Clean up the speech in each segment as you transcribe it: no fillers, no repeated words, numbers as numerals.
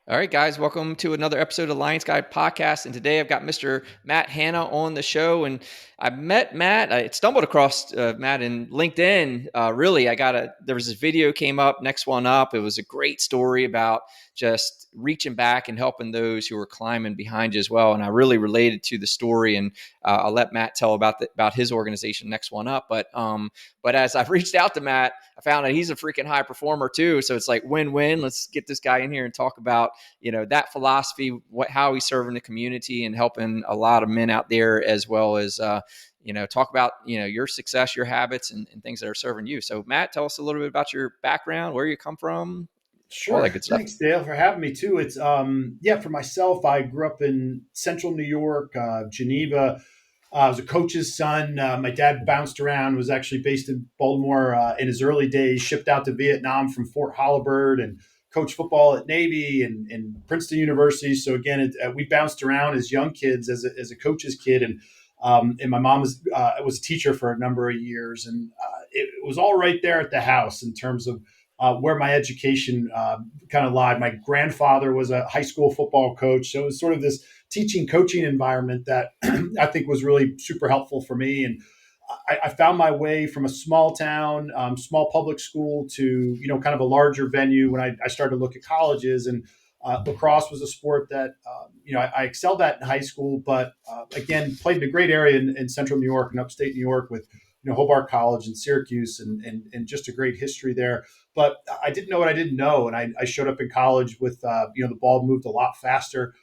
All right, guys, welcome to another episode of Lions Guide Podcast. And today I've got Mr. Matt Hanna on the show. And I met Matt. I stumbled across Matt in LinkedIn. There was this video came up, next one up. It was a great story about just reaching back and helping those who were climbing behind you as well. And I really related to the story. And I'll let Matt tell about his organization, next one up. But as I've reached out to Matt, I found that he's a freaking high performer too. So it's like win-win. Let's get this guy in here and talk about that philosophy, how he's serving the community and helping a lot of men out there, as well as talk about your success, your habits, and things that are serving you. So Matt, tell us a little bit about your background, where you come from, all that Sure. good stuff. Thanks, Dale, for having me too. It's for myself, I grew up in central New York, Geneva. I was a coach's son. My dad bounced around, was actually based in Baltimore in his early days, shipped out to Vietnam from Fort Holabird and coached football at Navy and Princeton University. So again, we bounced around as young kids, as a coach's kid. And my mom was a teacher for a number of years. And it was all right there at the house in terms of where my education kind of lied. My grandfather was a high school football coach. So it was sort of this teaching, coaching environment that I think was really super helpful for me. And I found my way from a small town, small public school to, kind of a larger venue when I started to look at colleges. And lacrosse was a sport that, I excelled at in high school, but again, played in a great area in central New York and upstate New York with, Hobart College and Syracuse and just a great history there. But I didn't know what I didn't know. And I showed up in college with, the ball moved a lot faster.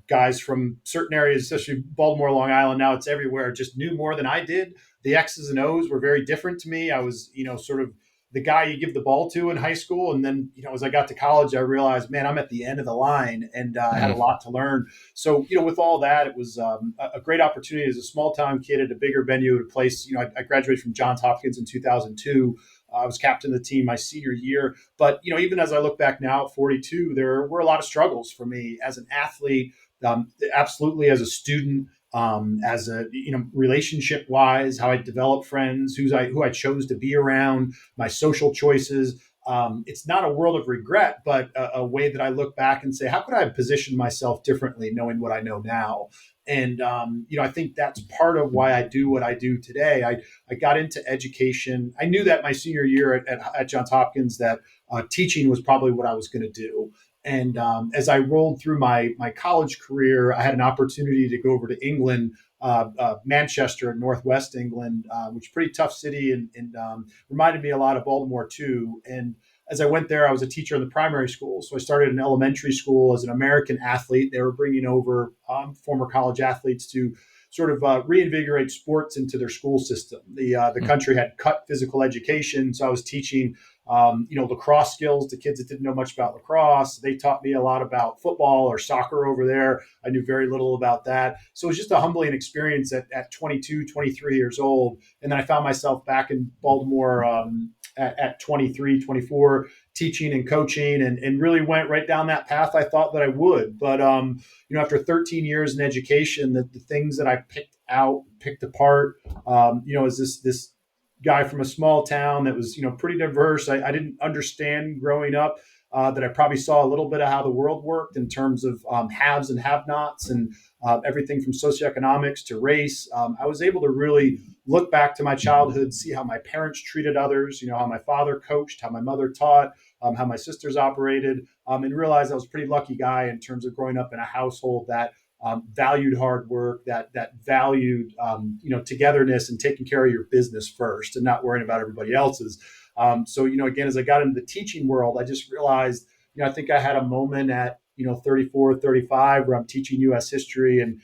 Guys from certain areas, especially Baltimore, Long Island, now it's everywhere, just knew more than I did. The X's and O's were very different to me. I was, sort of the guy you give the ball to in high school. And then, as I got to college, I realized, man, I'm at the end of the line and I had a lot to learn. So, with all that, it was a great opportunity as a small town kid at a bigger venue at a place. I graduated from Johns Hopkins in 2002. I was captain of the team my senior year. But, even as I look back now at 42, there were a lot of struggles for me as an athlete, absolutely as a student, as a, relationship wise, how I developed friends, who I chose to be around, my social choices. It's not a world of regret, but a way that I look back and say, how could I have positioned myself differently knowing what I know now? And, I think that's part of why I do what I do today. I got into education. I knew that my senior year at Johns Hopkins that teaching was probably what I was going to do. And as I rolled through my college career, I had an opportunity to go over to England, Manchester in northwest England, which is a pretty tough city and reminded me a lot of Baltimore too. And as I went there, I was a teacher in the primary school. So I started in elementary school as an American athlete. They were bringing over former college athletes to sort of reinvigorate sports into their school system. The country had cut physical education. So I was teaching lacrosse skills to kids that didn't know much about lacrosse. They taught me a lot about football or soccer over there. I knew very little about that. So it was just a humbling experience at 22, 23 years old. And then I found myself back in Baltimore at 23, 24, teaching and coaching and really went right down that path I thought that I would. But, after 13 years in education, the things that I picked apart, is this guy from a small town that was, pretty diverse. I didn't understand growing up that I probably saw a little bit of how the world worked in terms of haves and have-nots and everything from socioeconomics to race. I was able to really look back to my childhood, see how my parents treated others, how my father coached, how my mother taught, how my sisters operated, and realize I was a pretty lucky guy in terms of growing up in a household that valued hard work, that valued togetherness and taking care of your business first and not worrying about everybody else's. So again, as I got into the teaching world, I just realized I think I had a moment at 34, 35 where I'm teaching U.S. history and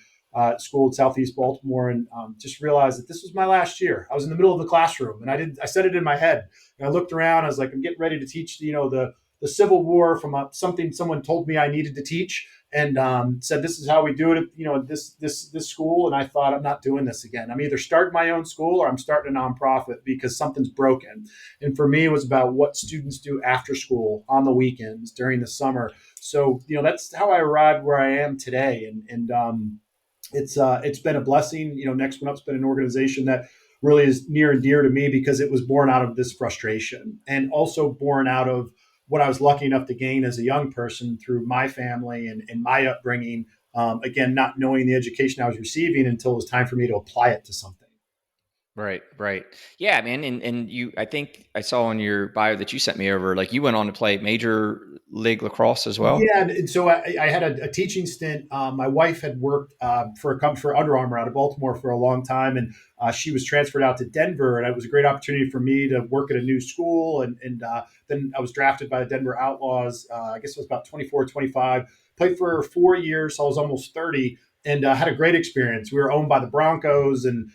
school in Southeast Baltimore, and just realized that this was my last year. I was in the middle of the classroom, and I said it in my head. And I looked around. I was like, I'm getting ready to teach, the Civil War from something someone told me I needed to teach, and said this is how we do it at this school. And I thought, I'm not doing this again. I'm either starting my own school or I'm starting a nonprofit because something's broken. And for me, it was about what students do after school, on the weekends, during the summer. So that's how I arrived where I am today. And it's been a blessing. Next One Up's been an organization that really is near and dear to me because it was born out of this frustration and also born out of what I was lucky enough to gain as a young person through my family and my upbringing. Again, not knowing the education I was receiving until it was time for me to apply it to something. Right, right. Yeah, man. And you, I think I saw on your bio that you sent me over, like you went on to play Major League Lacrosse as well. Yeah, and so I had a teaching stint. My wife had worked for a company for Under Armour out of Baltimore for a long time, and she was transferred out to Denver, and it was a great opportunity for me to work at a new school. And then I was drafted by the Denver Outlaws. I guess it was about 24, 25. Played for 4 years, so I was almost 30, and had a great experience. We were owned by the Broncos, and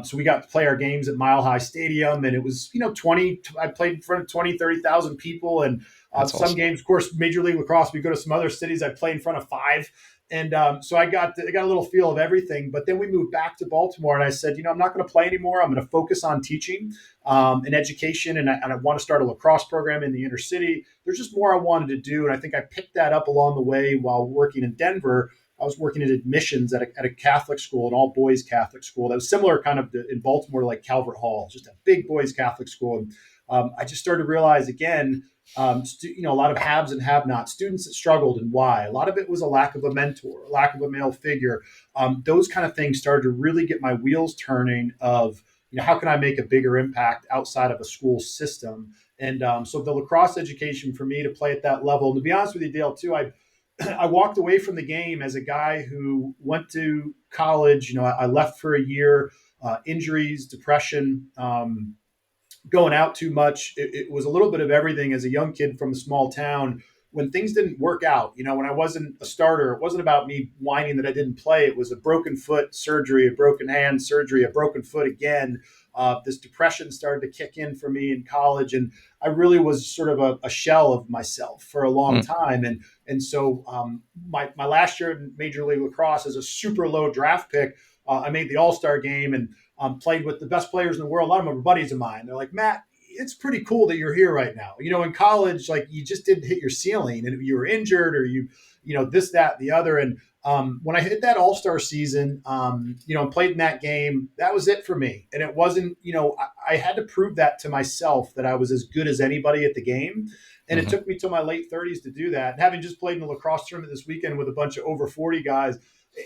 so we got to play our games at Mile High Stadium, and it was 20. I played in front of 20, 30,000 people, and That's some awesome. games, of course, Major League Lacrosse. We go to some other cities. I play in front of five, and so I got a little feel of everything. But then we moved back to Baltimore, and I said, I'm not going to play anymore. I'm going to focus on teaching and education, and I want to start a lacrosse program in the inner city. There's just more I wanted to do, and I think I picked that up along the way while working in Denver. I was working at admissions at a Catholic school, an all boys Catholic school that was similar kind of in Baltimore, like Calvert Hall, just a big boys Catholic school. And I just started to realize again, a lot of haves and have-nots, students that struggled and why. A lot of it was a lack of a mentor, a lack of a male figure. Those kind of things started to really get my wheels turning of, how can I make a bigger impact outside of a school system? And so the lacrosse education for me to play at that level, and to be honest with you, Dale, too, I walked away from the game as a guy who went to college. I left for a year, injuries, depression, going out too much. It was a little bit of everything as a young kid from a small town. When things didn't work out, when I wasn't a starter, it wasn't about me whining that I didn't play. It was a broken foot surgery, a broken hand surgery, a broken foot again. This depression started to kick in for me in college, and I really was sort of a shell of myself for a long Mm. time. And so my last year in Major League Lacrosse as a super low draft pick, I made the All-Star game and played with the best players in the world. A lot of them were buddies of mine. They're like, Matt, it's pretty cool that you're here right now. In college, like you just didn't hit your ceiling and you were injured or this, that, the other. And when I hit that All-Star season, and played in that game, that was it for me. And it wasn't, I had to prove that to myself that I was as good as anybody at the game. And it Hmm. took me till my late 30s to do that. And having just played in the lacrosse tournament this weekend with a bunch of over 40 guys,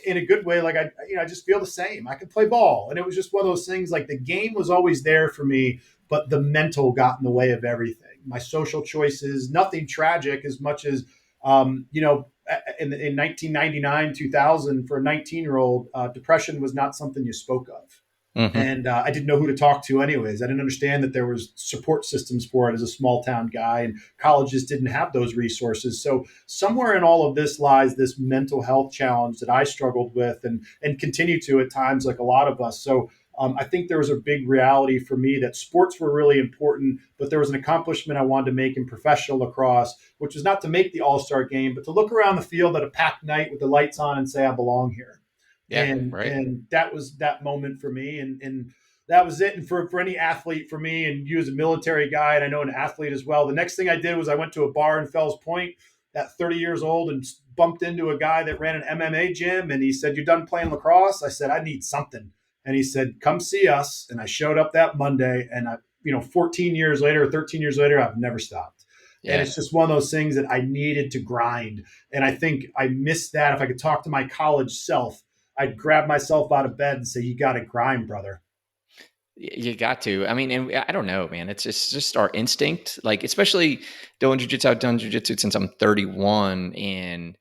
in a good way, like I just feel the same. I can play ball, and it was just one of those things. Like the game was always there for me, but the mental got in the way of everything. My social choices, nothing tragic as much as in 1999, 2000, for a 19-year-old, depression was not something you spoke of. Hmm. And I didn't know who to talk to anyways. I didn't understand that there was support systems for it as a small town guy, and colleges didn't have those resources. So somewhere in all of this lies this mental health challenge that I struggled with and continue to at times, like a lot of us. So I think there was a big reality for me that sports were really important, but there was an accomplishment I wanted to make in professional lacrosse, which was not to make the All-Star game, but to look around the field at a packed night with the lights on and say, I belong here. Yeah. Right. And that was that moment for me. And that was it. And for any athlete, for me, and you as a military guy, and I know an athlete as well, the next thing I did was I went to a bar in Fells Point at 30 years old and bumped into a guy that ran an MMA gym. And he said, "You done playing lacrosse?" I said, "I need something." And he said, "Come see us." And I showed up that Monday, and 14 years later, 13 years later, I've never stopped. And Yeah. it's just one of those things that I needed to grind. And I think I missed that. If I could talk to my college self, I'd grab myself out of bed and say, "You got to grind, brother." You got to. I mean, and I don't know, man. It's just our instinct. Like, especially doing jujitsu. I've done jujitsu since I'm 31, and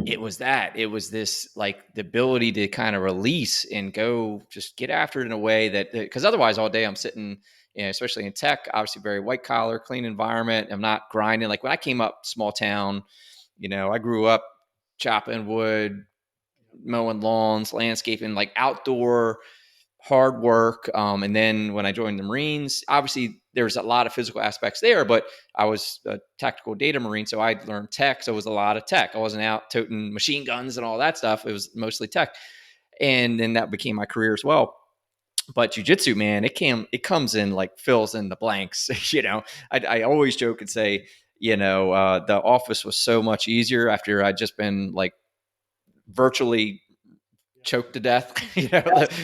it was that. It was this, like, the ability to kind of release and go just get after it in a way that, because otherwise all day I'm sitting, especially in tech, obviously very white collar, clean environment. I'm not grinding. Like when I came up small town, I grew up chopping wood, mowing lawns, landscaping, like outdoor hard work. And then when I joined the Marines, obviously there's a lot of physical aspects there, but I was a tactical data Marine. So I learned tech. So it was a lot of tech. I wasn't out toting machine guns and all that stuff. It was mostly tech. And then that became my career as well. But jujitsu, man, it comes in like fills in the blanks. I always joke and say, the office was so much easier after I'd just been like virtually choked to death,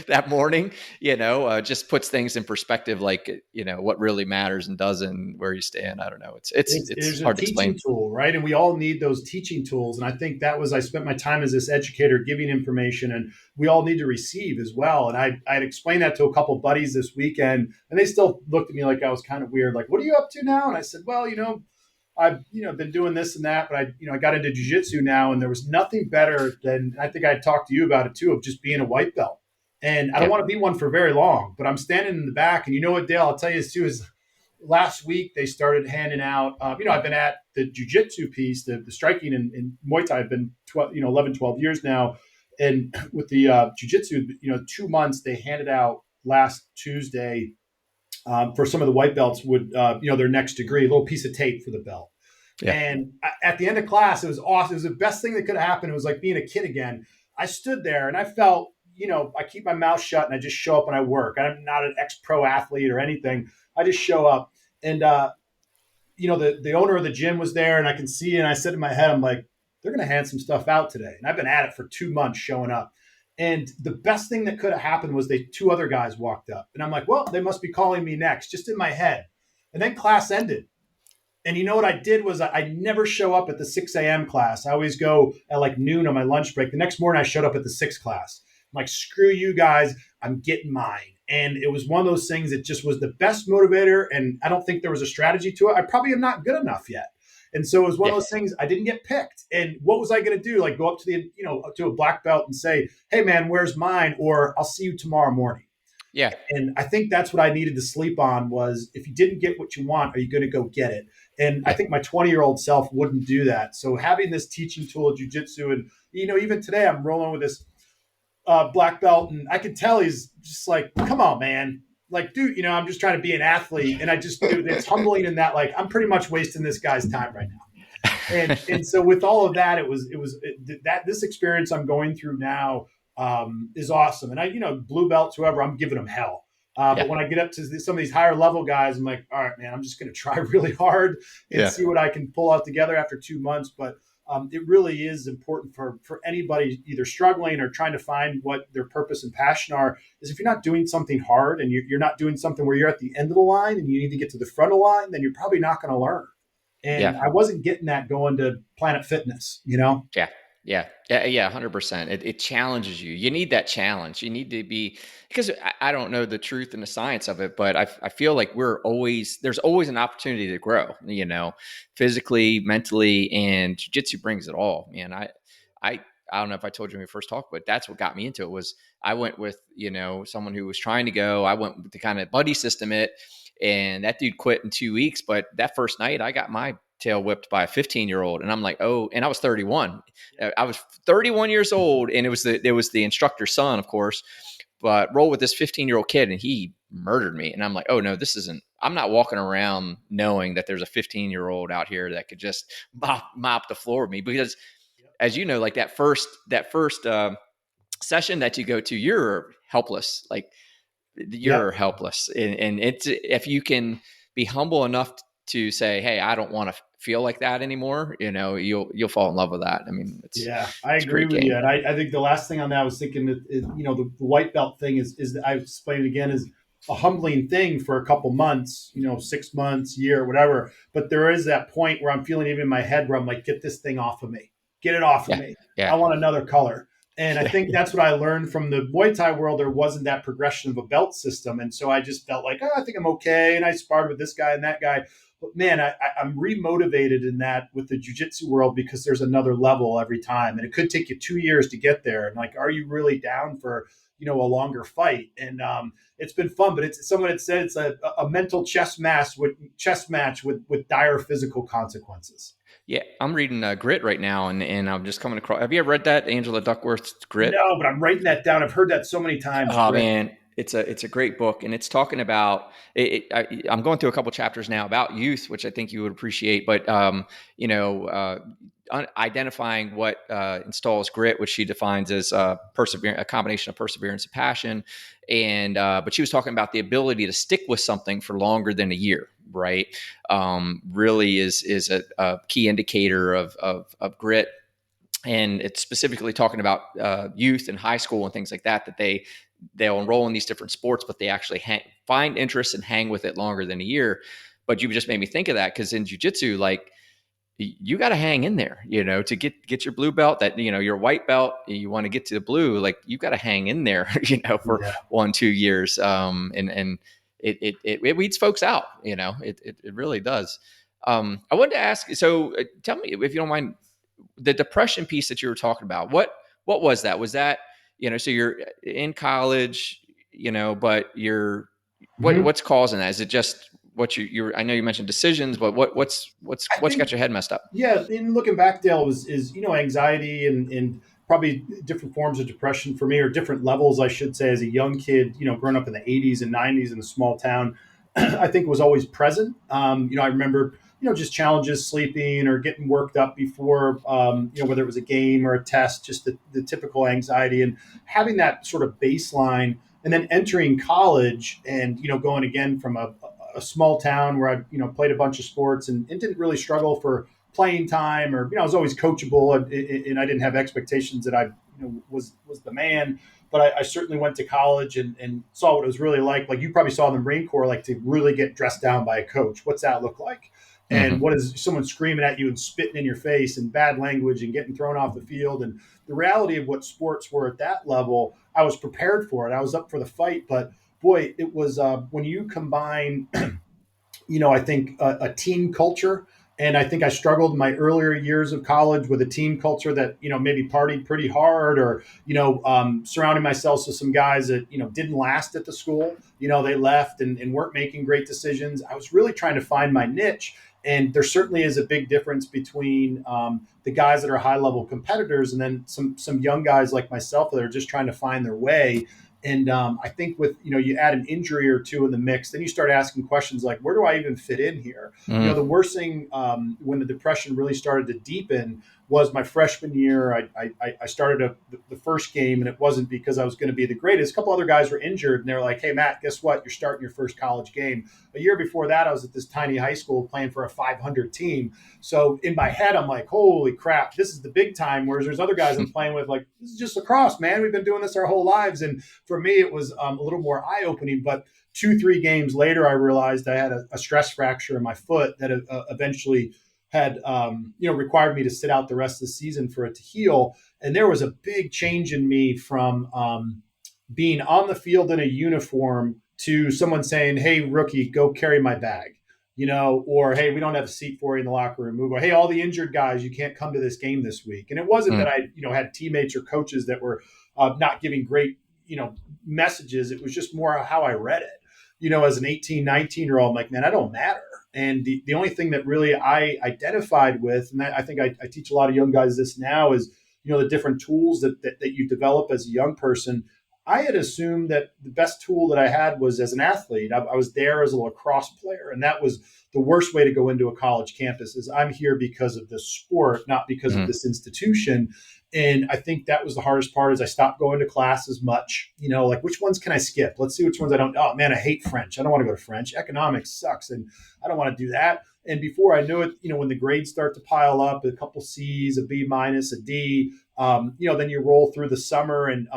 that morning, just puts things in perspective, like, what really matters and doesn't, where you stand. I don't know. It's There's a hard to teaching explain. tool, right? And we all need those teaching tools. And I think I spent my time as this educator giving information, and we all need to receive as well. And I had explained that to a couple of buddies this weekend, and they still looked at me like I was kind of weird. Like, what are you up to now? And I said, well, I've been doing this and that, but I got into jiu-jitsu now, and there was nothing better than, I think I talked to you about it too, of just being a white belt. And I don't Yeah. want to be one for very long, but I'm standing in the back, and you know what, Dale, I'll tell you this too, is last week they started handing out, I've been at the jiu-jitsu piece, the striking in Muay Thai. I've been 11, 12 years now. And with the jiu-jitsu, 2 months, they handed out last Tuesday, for some of the white belts would, their next degree, a little piece of tape for the belt. Yeah. And at the end of class, it was awesome. It was the best thing that could have happened. It was like being a kid again. I stood there and I felt, I keep my mouth shut and I just show up and I work. I'm not an ex-pro athlete or anything. I just show up. And, the owner of the gym was there, and I can see, and I said in my head, I'm like, they're going to hand some stuff out today. And I've been at it for 2 months showing up. And the best thing that could have happened was two other guys walked up. And I'm like, well, they must be calling me next, just in my head. And then class ended. And you know what I did was I never show up at the 6 a.m. class. I always go at like noon on my lunch break. The next morning I showed up at the 6 class. I'm like, screw you guys, I'm getting mine. And it was one of those things that just was the best motivator. And I don't think there was a strategy to it. I probably am not good enough yet. And so it was one of those things, I didn't get picked. And what was I going to do? Like go up to to a black belt and say, hey man, where's mine? Or I'll see you tomorrow morning. Yeah. And I think that's what I needed to sleep on was, if you didn't get what you want, are you going to go get it? And I think my 20-year-old self wouldn't do that. So having this teaching tool of jiu-jitsu, and, even today I'm rolling with this black belt, and I could tell he's just like, come on, man. Like, dude, I'm just trying to be an athlete. And it's humbling in that, like, I'm pretty much wasting this guy's time right now. And so with all of that, this experience I'm going through now is awesome. And blue belts, whoever, I'm giving them hell. But when I get up to some of these higher level guys, I'm like, all right, man, I'm just going to try really hard and see what I can pull out together after 2 months. But it really is important for anybody either struggling or trying to find what their purpose and passion are, is if you're not doing something hard and you're not doing something where you're at the end of the line and you need to get to the front of the line, then you're probably not going to learn. And I wasn't getting that going to Planet Fitness, Yeah. 100%. It challenges you. You need that challenge. You need to be, because I don't know the truth and the science of it, but I feel like there's always an opportunity to grow, physically, mentally, and jiu-jitsu brings it all, man. I don't know if I told you when we first talked, but that's what got me into it. Was I went with, someone who was trying to go. I went to kind of buddy system it, and that dude quit in 2 weeks. But that first night I got my tail whipped by a 15-year-old. And I'm like, oh, and I was 31. I was 31 years old. And it was the instructor's son, of course, but roll with this 15-year-old kid, and he murdered me. And I'm like, oh no, I'm not walking around knowing that there's a 15-year-old out here that could just mop the floor with me. Because as you know, like that first session that you go to, you're helpless. Like you're helpless. And it's, if you can be humble enough to say, hey, I don't want to feel like that anymore, you'll fall in love with that. I mean, I agree with you. And I think the last thing on that, I was thinking that, the white belt thing is I explained again, is a humbling thing for a couple months, 6 months, year, whatever. But there is that point where I'm feeling, even in my head, where I'm like, get this thing off of me, get it off of me. I want another color. And I think that's what I learned from the Muay Thai world. There wasn't that progression of a belt system. And so I just felt like, I think I'm okay. And I sparred with this guy and that guy. But man, I'm remotivated in that with the jiu-jitsu world, because there's another level every time. And it could take you 2 years to get there. And like, are you really down for, a longer fight? And it's been fun, but someone had said it's a mental chess match with dire physical consequences. Yeah, I'm reading Grit right now, and I'm just coming across. Have you ever read that, Angela Duckworth's Grit? No, but I'm writing that down. I've heard that so many times. Oh man, it's a great book, and it's talking about. I'm going through a couple chapters now about youth, which I think you would appreciate. But identifying what installs grit, which she defines as perseverance, a combination of perseverance and passion. And but she was talking about the ability to stick with something for longer than a year, right? Really is a key indicator of grit. and it's specifically talking about youth and high school and things like that, that they'll enroll in these different sports, but they actually find interest and hang with it longer than a year. But you just made me think of that, because in jiu-jitsu, like, you got to hang in there, to get your blue belt, that, your white belt, you want to get to the blue, like, you got to hang in there, for Yeah. 1-2 years. And it weeds folks out, it really does. I wanted to ask, so tell me, if you don't mind, the depression piece that you were talking about, what was that? Was that, so you're in college, but Mhm. what's causing that? Is it just what I know you mentioned decisions, but I what's got think, your head messed up? yeah, in looking back, Dale, is anxiety and probably different forms of depression for me, or different levels, I should say, as a young kid, growing up in the 80s and 90s in a small town. I think was always present. I remember, just challenges, sleeping or getting worked up before, whether it was a game or a test, just the typical anxiety, and having that sort of baseline. And then entering college and, going again from a small town where I, played a bunch of sports and didn't really struggle for playing time, or, I was always coachable, and I didn't have expectations that I, was the man. But I certainly went to college and saw what it was really like. Like, you probably saw in the Marine Corps, like, to really get dressed down by a coach. What's that look like? And Mm-hmm. what is someone screaming at you and spitting in your face and bad language and getting thrown off the field? And the reality of what sports were at that level, I was prepared for it. I was up for the fight, but boy, it was when you combine, I think a team culture. And I think I struggled in my earlier years of college with a team culture that, maybe partied pretty hard, or, surrounding myself with some guys that, didn't last at the school. They left and weren't making great decisions. I was really trying to find my niche. And there certainly is a big difference between the guys that are high level competitors and then some young guys like myself that are just trying to find their way. And I think with, you add an injury or two in the mix, then you start asking questions like, where do I even fit in here? Mm-hmm. The worst thing when the depression really started to deepen was my freshman year. I started the first game, and it wasn't because I was going to be the greatest. A couple other guys were injured, and they're like, hey, Matt, guess what? You're starting your first college game. A year before that, I was at this tiny high school playing for a 500 team. So in my head, I'm like, holy crap, this is the big time. Whereas there's other guys I'm playing with, like, this is just lacrosse, man. We've been doing this our whole lives. And for me, it was a little more eye opening. But 2-3 games later, I realized I had a stress fracture in my foot that eventually had required me to sit out the rest of the season for it to heal. And there was a big change in me from being on the field in a uniform to someone saying, hey, rookie, go carry my bag. Or, hey, we don't have a seat for you in the locker room. Move. Or, hey, all the injured guys, you can't come to this game this week. And it wasn't that I, had teammates or coaches that were not giving great, messages. It was just more how I read it. As an 18, 19-year-old, I'm like, man, I don't matter. And the only thing that really I identified with, and I think I teach a lot of young guys this now, is, the different tools that you develop as a young person. I had assumed that the best tool that I had was as an athlete. I was there as a lacrosse player, and that was the worst way to go into a college campus. Is I'm here because of this sport, not because of Mm-hmm. this institution. And I think that was the hardest part. Is I stopped going to class as much. Like, which ones can I skip? Let's see which ones I don't. Oh man, I hate French. I don't want to go to French. Economics sucks, and I don't want to do that. And before I knew it, when the grades start to pile up, a couple C's, a B minus, a D, then you roll through the summer. And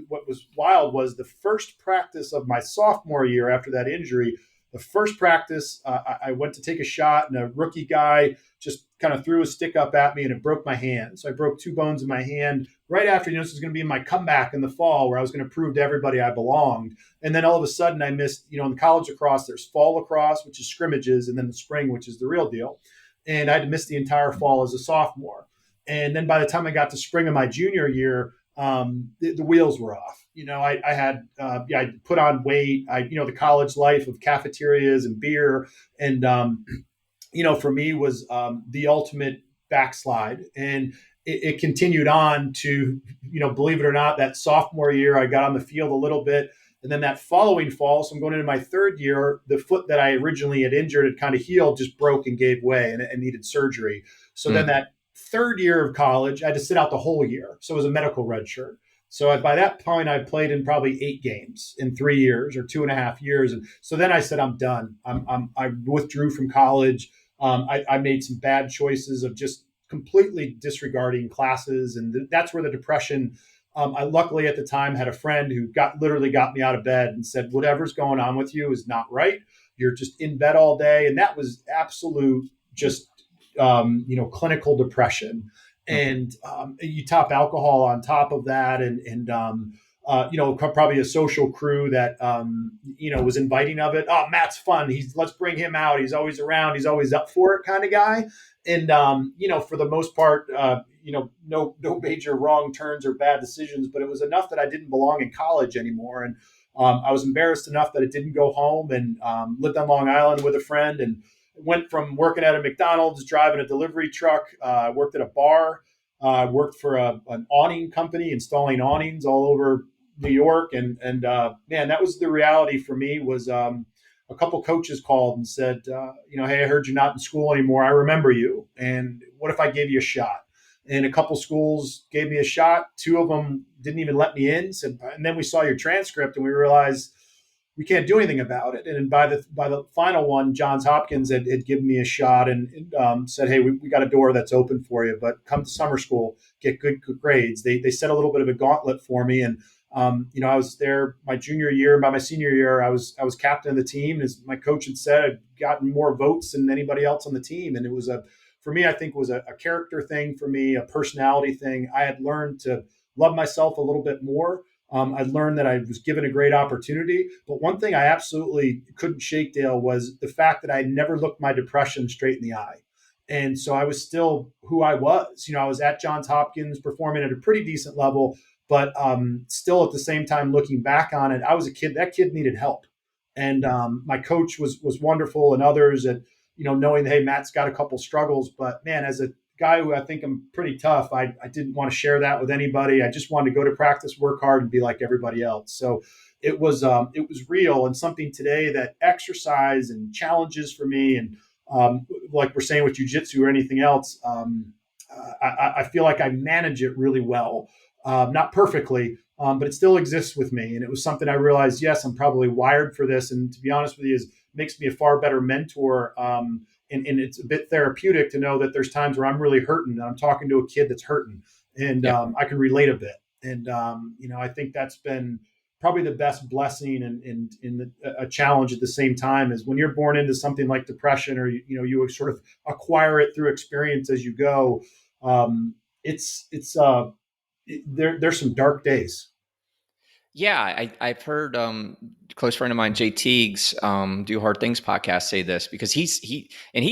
what was wild was the first practice of my sophomore year after that injury. The first practice, I went to take a shot, and a rookie guy just kind of threw a stick up at me, and it broke my hand. So I broke 2 bones in my hand right after, this was going to be my comeback in the fall, where I was going to prove to everybody I belonged. And then all of a sudden I missed, in the college lacrosse, there's fall lacrosse, which is scrimmages, and then the spring, which is the real deal. And I had to miss the entire fall as a sophomore. And then by the time I got to spring of my junior year, the wheels were off. I had, I put on weight. The college life of cafeterias and beer, and for me was the ultimate backslide. And it continued on to, believe it or not, that sophomore year, I got on the field a little bit. And then that following fall, so I'm going into my third year, the foot that I originally had injured had kind of healed, just broke and gave way, and needed surgery. So then that third year of college, I had to sit out the whole year. So it was a medical red shirt. So by that point, I played in probably 8 games in 3 years or 2.5 years. And so then I said, I'm done. I withdrew from college. I made some bad choices of just completely disregarding classes. And that's where the depression, I luckily at the time had a friend who literally got me out of bed and said, whatever's going on with you is not right. You're just in bed all day. And that was absolute just, clinical depression. And you top alcohol on top of that. Probably a social crew that, was inviting of it. Oh, Matt's fun. Let's bring him out. He's always around. He's always up for it kind of guy. And, for the most part, no major wrong turns or bad decisions, but it was enough that I didn't belong in college anymore. And I was embarrassed enough that I didn't go home, and lived on Long Island with a friend, and went from working at a McDonald's, driving a delivery truck, worked at a bar, worked for an awning company, installing awnings all over New York. And man, that was the reality for me. Was a couple coaches called and said, hey, I heard you're not in school anymore. I remember you. And what if I gave you a shot? And a couple schools gave me a shot. Two of them didn't even let me in. And then we saw your transcript and we realized we can't do anything about it. And by the final one, Johns Hopkins had given me a shot and said, hey, we got a door that's open for you, but come to summer school, get good grades. They set a little bit of a gauntlet for me. And I was there my junior year. By my senior year, I was captain of the team. As my coach had said, I'd gotten more votes than anybody else on the team. And it was for me, I think was a character thing for me, a personality thing. I had learned to love myself a little bit more. I learned that I was given a great opportunity. But one thing I absolutely couldn't shake, Dale, was the fact that I never looked my depression straight in the eye. And so I was still who I was. I was at Johns Hopkins performing at a pretty decent level, but still at the same time, looking back on it, I was a kid. That kid needed help. And my coach was wonderful, and others that, knowing, hey, Matt's got a couple struggles. But man, as a guy who I think I'm pretty tough, I didn't want to share that with anybody. I just wanted to go to practice, work hard, and be like everybody else. So it was real, and something today that exercise and challenges for me. And like we're saying with Jiu Jitsu or anything else, I feel like I manage it really well. Not perfectly, but it still exists with me. And it was something I realized, yes, I'm probably wired for this. And to be honest with you, makes me a far better mentor. And it's a bit therapeutic to know that there's times where I'm really hurting and I'm talking to a kid that's hurting, and I can relate a bit. And, I think that's been probably the best blessing and a challenge at the same time, is when you're born into something like depression, or, you sort of acquire it through experience as you go. There's some dark days. Yeah, I've heard close friend of mine, Jay Teague's Do Hard Things podcast say this, because he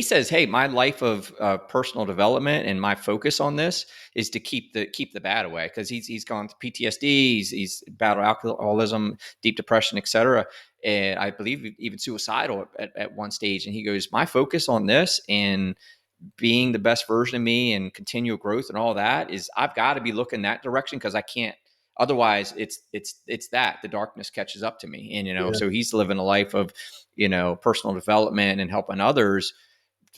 says, hey, my life of personal development and my focus on this is to keep the bad away, because he's gone to PTSD, he's battled alcoholism, deep depression, etc. And I believe even suicidal at one stage. And he goes, my focus on this and being the best version of me and continual growth and all that is, I've got to be looking that direction, because I can't. Otherwise, it's that the darkness catches up to me. And, so he's living a life of, personal development and helping others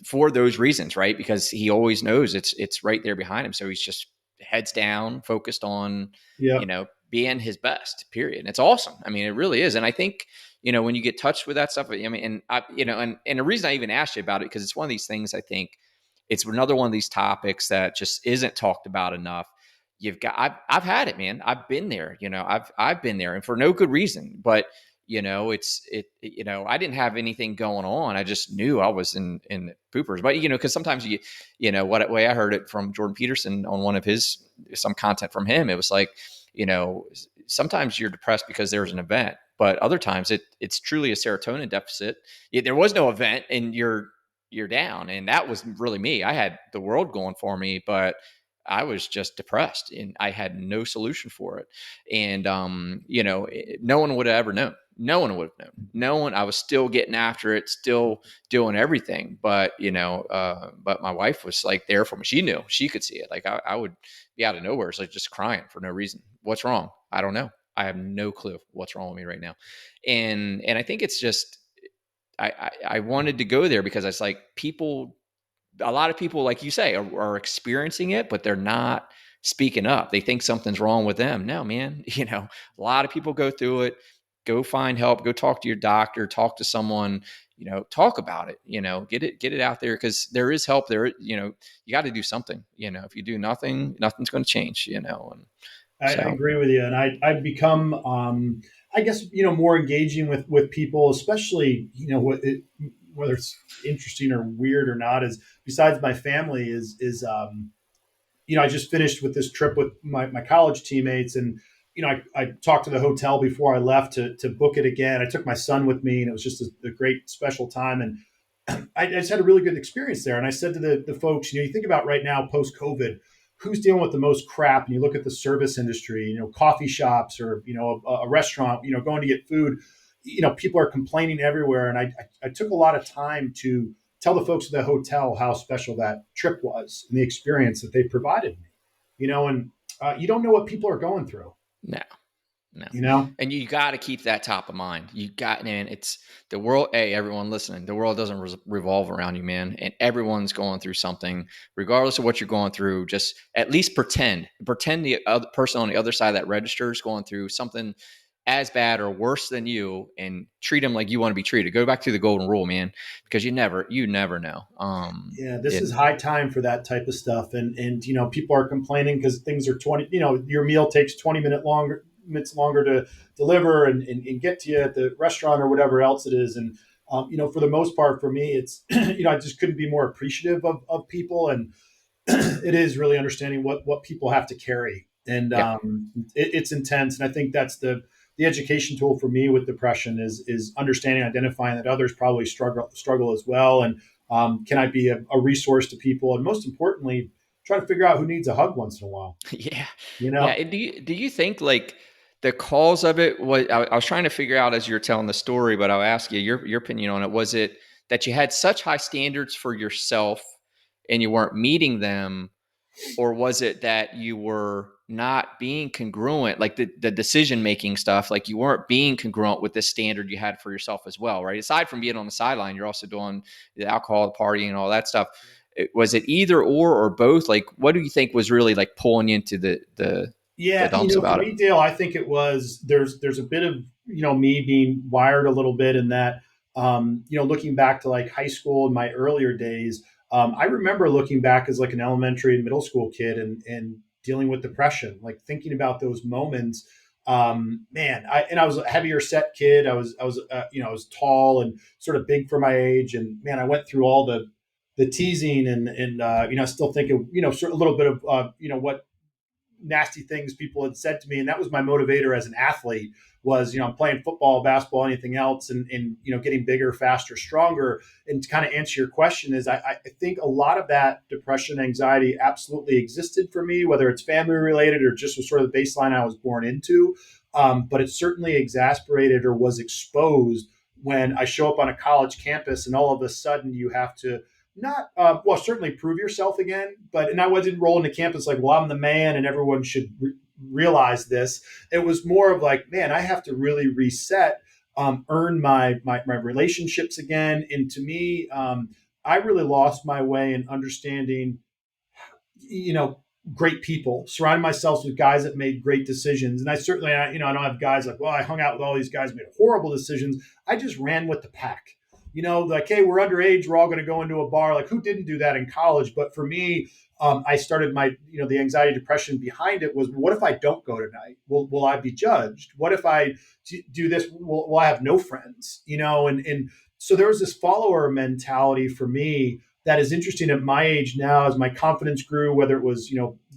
for those reasons, right? Because he always knows it's right there behind him. So he's just heads down, focused on, being his best, period. And it's awesome. I mean, it really is. And I think, when you get touched with that stuff, I mean, and the reason I even asked you about it, because it's one of these things, I think it's another one of these topics that just isn't talked about enough. I've had it, man. I've been there, I've been there, and for no good reason, but I didn't have anything going on. I just knew I was in the poopers, but because sometimes what way I heard it from Jordan Peterson on one of some content from him, it was like, sometimes you're depressed because there's an event, but other times it's truly a serotonin deficit. There was no event and you're down. And that was really me. I had the world going for me, but I was just depressed and I had no solution for it. And, no one would have ever known. No one would have known. No one. I was still getting after it, still doing everything. But, but my wife was like there for me. She knew, she could see it. Like I would be out of nowhere. It's like just crying for no reason. What's wrong? I don't know. I have no clue what's wrong with me right now. And I think it's just, I wanted to go there because it's like a lot of people, like you say, are experiencing it, but they're not speaking up. They think something's wrong with them. No, man, a lot of people go through it, go find help, go talk to your doctor, talk to someone, talk about it, get it out there, because there is help there. You got to do something. If you do nothing, nothing's going to change, and I so. agree with you, and I've become, I guess, more engaging with people, especially, whether it's interesting or weird or not. Is besides my family I just finished with this trip with my college teammates, and I talked to the hotel before I left to book it again. I took my son with me, and it was just a great special time, and I just had a really good experience there. And I said to the folks, you think about right now post COVID, who's dealing with the most crap, and you look at the service industry, coffee shops, or a restaurant, going to get food. People are complaining everywhere, and I took a lot of time to tell the folks at the hotel how special that trip was and the experience that they provided me. And you don't know what people are going through. No. No. You know, and you got to keep that top of mind. Man, it's the world. Hey, everyone listening, the world doesn't revolve around you, man. And everyone's going through something, regardless of what you're going through. Just at least pretend the other person on the other side of that register is going through something as bad or worse than you, and treat them like you want to be treated. Go back to the golden rule, man, because you never know. Yeah, this is high time for that type of stuff. And people are complaining because things are 20, your meal takes 20 minutes longer to deliver and get to you at the restaurant or whatever else it is. And, for the most part, for me, it's, I just couldn't be more appreciative of people. And it is really understanding what people have to carry. And Yeah. it's intense. And I think that's the education tool for me with depression is understanding, identifying that others probably struggle as well. And can I be a resource to people? And most importantly, try to figure out who needs a hug once in a while. Yeah. You Yeah. know? And do you think, like, the cause of it was, I was trying to figure out as you're telling the story, but I'll ask you your opinion on it. Was it that you had such high standards for yourself and you weren't meeting them, or was it that you were not being congruent, like the decision making stuff, like you weren't being congruent with the standard you had for yourself as well, right? Aside from being on the sideline, you're also doing the alcohol, the partying, and all that stuff. Was it either or both? Like, what do you think was really like pulling you into the Yeah, dumps for about it? me, Dale, I think it was there's a bit of me being wired a little bit in that looking back to like high school and my earlier days, I remember looking back as like an elementary and middle school kid and dealing with depression, like thinking about those moments. Man, I was a heavier set kid. I was tall and sort of big for my age, and man, I went through all the teasing and I still think of sort of a little bit of what nasty things people had said to me, and that was my motivator as an athlete. Was I'm playing football, basketball, anything else, and getting bigger, faster, stronger. And to kind of answer your question, is I think a lot of that depression, anxiety, absolutely existed for me, whether it's family related or just was sort of the baseline I was born into. But it certainly exasperated or was exposed when I show up on a college campus, and all of a sudden you have to not certainly prove yourself again, and I wasn't rolling to campus like, well, I'm the man and everyone should realize this. It was more of like, man, I have to really reset, earn my relationships again. And to me, I really lost my way in understanding, great people, surrounding myself with guys that made great decisions. And I certainly, I don't have guys like, well, I hung out with all these guys who made horrible decisions. I just ran with the pack. Like, hey, we're underage, we're all going to go into a bar. Like, who didn't do that in college? But for me, I started my, the anxiety, depression behind it was, what if I don't go tonight? Will I be judged? What if I do this? Will I have no friends? And so there was this follower mentality for me that is interesting at my age now, as my confidence grew, whether it was,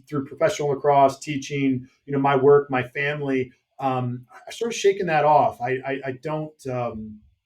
through professional lacrosse, teaching, my work, my family. I started shaking that off. I don't,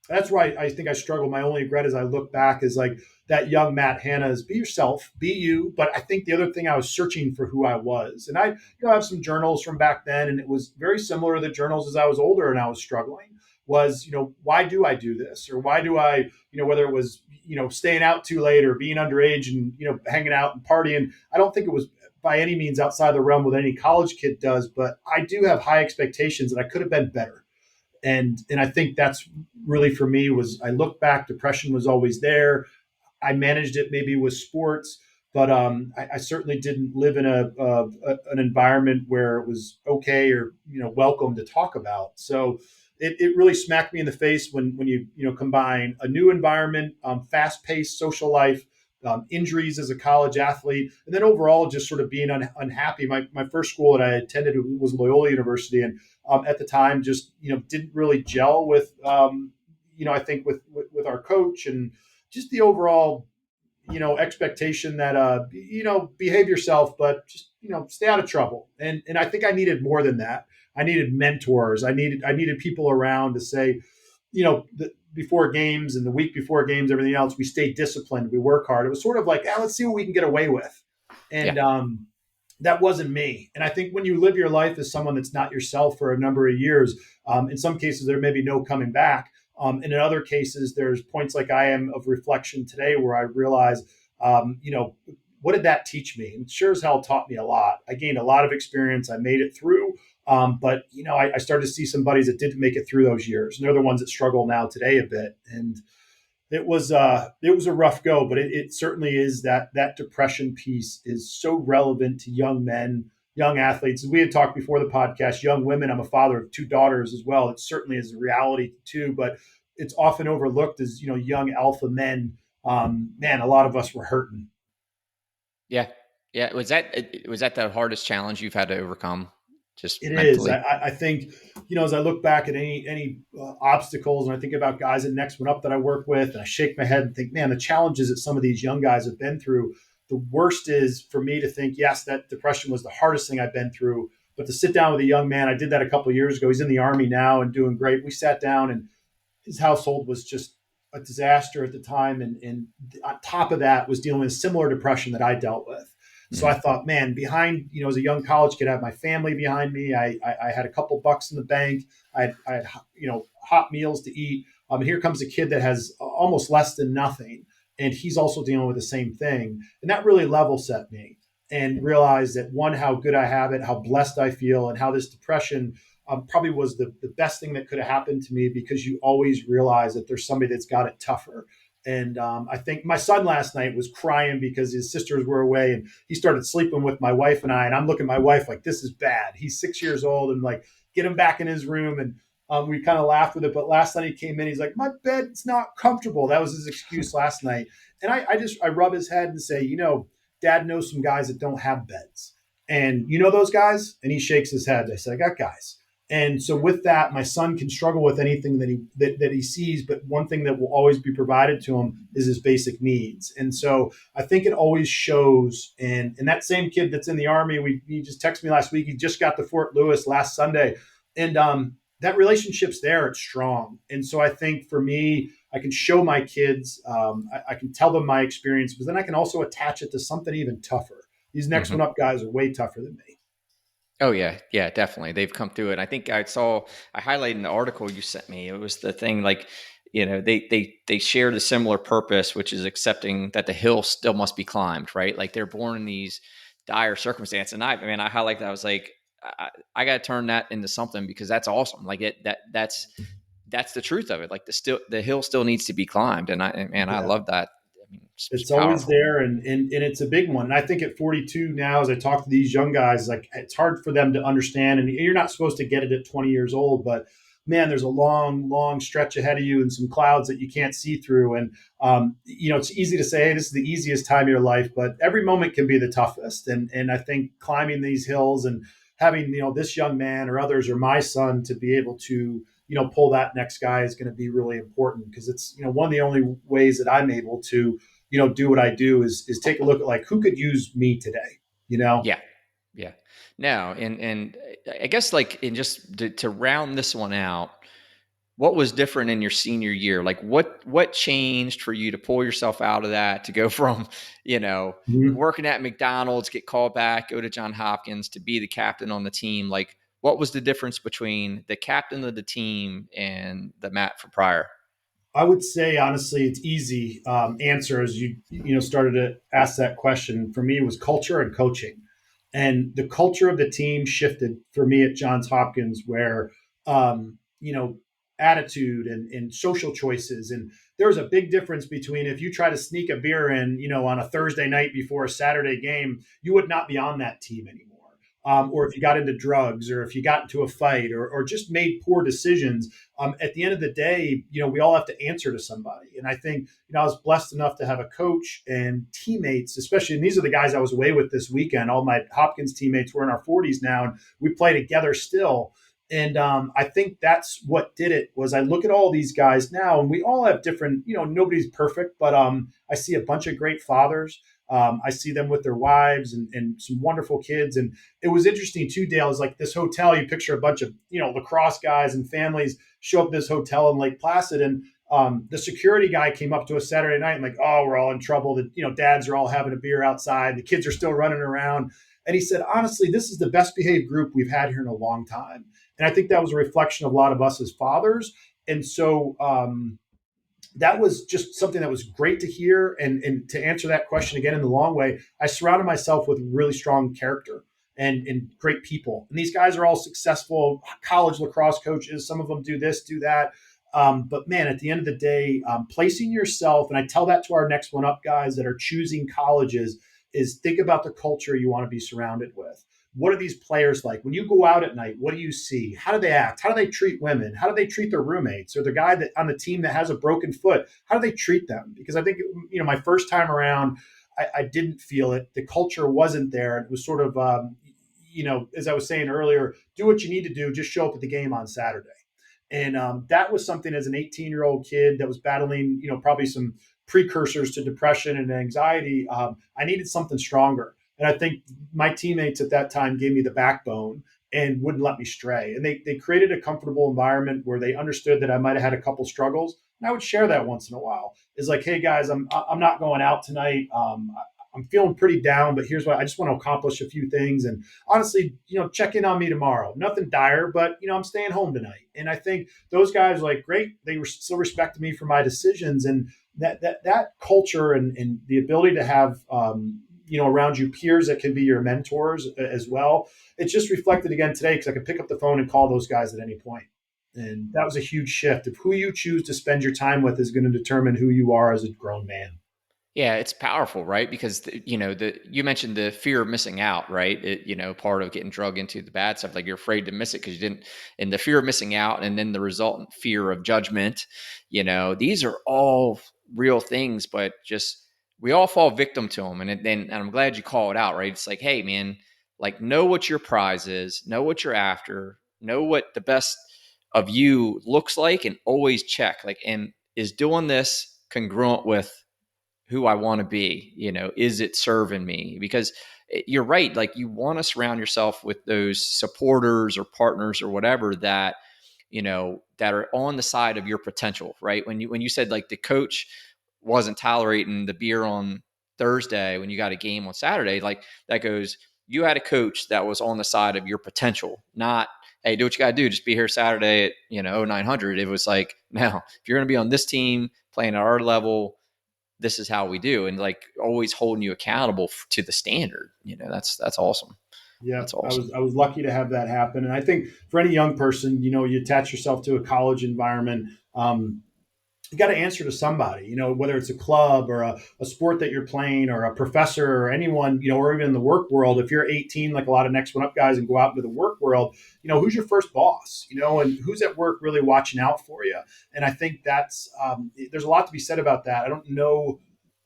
that's why I think I struggle. My only regret as I look back is like that young Matt Hanna is be yourself, be you. But I think the other thing, I was searching for who I was. And I have some journals from back then, and it was very similar to the journals as I was older and I was struggling. Was, why do I do this? Or why do I, whether it was, staying out too late or being underage and, hanging out and partying. I don't think it was by any means outside the realm what any college kid does, but I do have high expectations and I could have been better. And I think that's really for me was, I look back, depression was always there. I managed it maybe with sports, but I certainly didn't live in an environment where it was okay or welcome to talk about. So it really smacked me in the face when you combine a new environment, fast-paced social life, injuries as a college athlete, and then overall just sort of being unhappy. My first school that I attended was Loyola University, and at the time just didn't really gel with I think with our coach and just the overall expectation that behave yourself, but just stay out of trouble. And I think I needed more than that. I needed mentors. I needed people around to say, before games and the week before games, everything else, we stay disciplined, we work hard. It was sort of like, let's see what we can get away with. And Yeah. that wasn't me. And I think when you live your life as someone that's not yourself for a number of years, in some cases there may be no coming back. And in other cases, there's points like I am of reflection today where I realize, what did that teach me? And sure as hell taught me a lot. I gained a lot of experience. I made it through. But I started to see some buddies that didn't make it through those years. And they're the ones that struggle now today a bit. And it was a rough go, but it certainly is that depression piece is so relevant to young men, young athletes. As we had talked before the podcast, young women. I'm a father of two daughters as well. It certainly is a reality too, but it's often overlooked as young alpha men. Man, a lot of us were hurting. Yeah. Yeah. Was that the hardest challenge you've had to overcome, just It is. mentally? I think, as I look back at any obstacles, and I think about guys at Next One Up that I work with, and I shake my head and think, man, the challenges that some of these young guys have been through. The worst is for me to think, yes, that depression was the hardest thing I've been through. But to sit down with a young man, I did that a couple of years ago. He's in the Army now and doing great. We sat down, and his household was just a disaster at the time, and on top of that was dealing with similar depression that I dealt with. So I Mhm. thought, man, behind, as a young college kid, I had my family behind me. I had a couple bucks in the bank. I had hot meals to eat. Here comes a kid that has almost less than nothing, and he's also dealing with the same thing. And that really level set me and realized that, one, how good I have it, how blessed I feel, and how this depression probably was the best thing that could have happened to me, because you always realize that there's somebody that's got it tougher. And I think my son last night was crying because his sisters were away, and he started sleeping with my wife and I. And I'm looking at my wife like, this is bad. He's 6 years old, and like, get him back in his room. And we kind of laughed with it. But last night he came in, he's like, my bed's not comfortable. That was his excuse last night. And I rub his head and say, Dad knows some guys that don't have beds. And those guys? And he shakes his head. I said, I got guys. And so with that, my son can struggle with anything that he sees, but one thing that will always be provided to him is his basic needs. And so I think it always shows. And that same kid that's in the Army, he just texted me last week. He just got to Fort Lewis last Sunday, and that relationship's there. It's strong. And so I think for me, I can show my kids, I can tell them my experience, but then I can also attach it to something even tougher. These Next Mhm. One Up guys are way tougher than me. Oh yeah, yeah, definitely. They've come through it. I think I highlighted in the article you sent me. It was the thing, like, they share the similar purpose, which is accepting that the hill still must be climbed, right? Like, they're born in these dire circumstances. And I highlight that. I was like, I got to turn that into something, because that's awesome. Like, that's the truth of it. Like, the hill still needs to be climbed. And I Yeah. love that. I mean, it's It's always powerful. there, and it's a big one. And I think at 42 now, as I talk to these young guys, like, it's hard for them to understand. And you're not supposed to get it at 20 years old, but man, there's a long, long stretch ahead of you and some clouds that you can't see through. And it's easy to say, hey, this is the easiest time of your life, but every moment can be the toughest. And I think climbing these hills and having this young man or others or my son to be able to pull that next guy is going to be really important, because it's one of the only ways that I'm able to do what I do is take a look at, like, who could use me today, Yeah. Yeah. No, and I guess, like, in just to round this one out, what was different in your senior year? Like, what changed for you to pull yourself out of that, to go from, Mhm. working at McDonald's, get called back, go to Johns Hopkins to be the captain on the team? Like, what was the difference between the captain of the team and the Matt from prior? I would say, honestly, it's easy answer, as you started to ask that question. For me, it was culture and coaching, and the culture of the team shifted for me at Johns Hopkins, where um, you know attitude and social choices, and there's a big difference between, if you try to sneak a beer in, on a Thursday night before a Saturday game, you would not be on that team anymore. or if you got into drugs, or if you got into a fight, or just made poor decisions, at the end of the day, we all have to answer to somebody. And I think, I was blessed enough to have a coach and teammates, especially, and these are the guys I was away with this weekend. All my Hopkins teammates were in our 40s now, and we play together still. And I think that's what did it. Was I look at all these guys now, and we all have different, nobody's perfect, but I see a bunch of great fathers. I see them with their wives and some wonderful kids. And it was interesting too, Dale, is like this hotel, you picture a bunch of, lacrosse guys and families show up at this hotel in Lake Placid. And the security guy came up to us Saturday night and like, oh, we're all in trouble. That, dads are all having a beer outside. The kids are still running around. And he said, honestly, this is the best behaved group we've had here in a long time. And I think that was a reflection of a lot of us as fathers. And so that was just something that was great to hear. And to answer that question again in the long way, I surrounded myself with really strong character and great people. And these guys are all successful college lacrosse coaches. Some of them do this, do that. But man, at the end of the day, placing yourself, and I tell that to our next one up guys that are choosing colleges, is think about the culture you want to be surrounded with. What are these players like? When you go out at night, what do you see? How do they act? How do they treat women? How do they treat their roommates? Or the guy that on the team that has a broken foot, how do they treat them? Because I think, my first time around, I didn't feel it. The culture wasn't there. It was sort of, as I was saying earlier, do what you need to do. Just show up at the game on Saturday. And that was something as an 18-year-old kid that was battling, probably some precursors to depression and anxiety. I needed something stronger. And I think my teammates at that time gave me the backbone and wouldn't let me stray. And they created a comfortable environment where they understood that I might have had a couple struggles. And I would share that once in a while. It's like, hey guys, I'm not going out tonight. I'm feeling pretty down, but here's what I just want to accomplish a few things. And honestly, check in on me tomorrow. Nothing dire, but I'm staying home tonight. And I think those guys were like, great. They were still respecting me for my decisions. And that culture and the ability to have, around you peers that can be your mentors as well. It's just reflected again today because I could pick up the phone and call those guys at any point. And that was a huge shift of who you choose to spend your time with is going to determine who you are as a grown man. Yeah, it's powerful, right? Because you mentioned the fear of missing out, right? Part of getting drug into the bad stuff, like you're afraid to miss it because you didn't, and the fear of missing out, and then the resultant fear of judgment. These are all real things, but just we all fall victim to them. And I'm glad you call it out, right? It's like, hey, man, like know what your prize is, know what you're after, know what the best of you looks like, and always check, like, and is doing this congruent with who I want to be? Is it serving me? Because you're right. Like you want to surround yourself with those supporters or partners or whatever that, that are on the side of your potential, right? When you said like the coach wasn't tolerating the beer on Thursday when you got a game on Saturday, like that goes, you had a coach that was on the side of your potential, not, hey, do what you got to do. Just be here Saturday at, 0900. It was like, now, if you're going to be on this team playing at our level, this is how we do. And like always holding you accountable to the standard, that's awesome. Yeah, That's awesome. I was lucky to have that happen. And I think for any young person, you attach yourself to a college environment. You got to answer to somebody, whether it's a club or a sport that you're playing or a professor or anyone, or even in the work world. If you're 18, like a lot of next one up guys, and go out into the work world, who's your first boss, and who's at work really watching out for you. And I think that's, there's a lot to be said about that. I don't know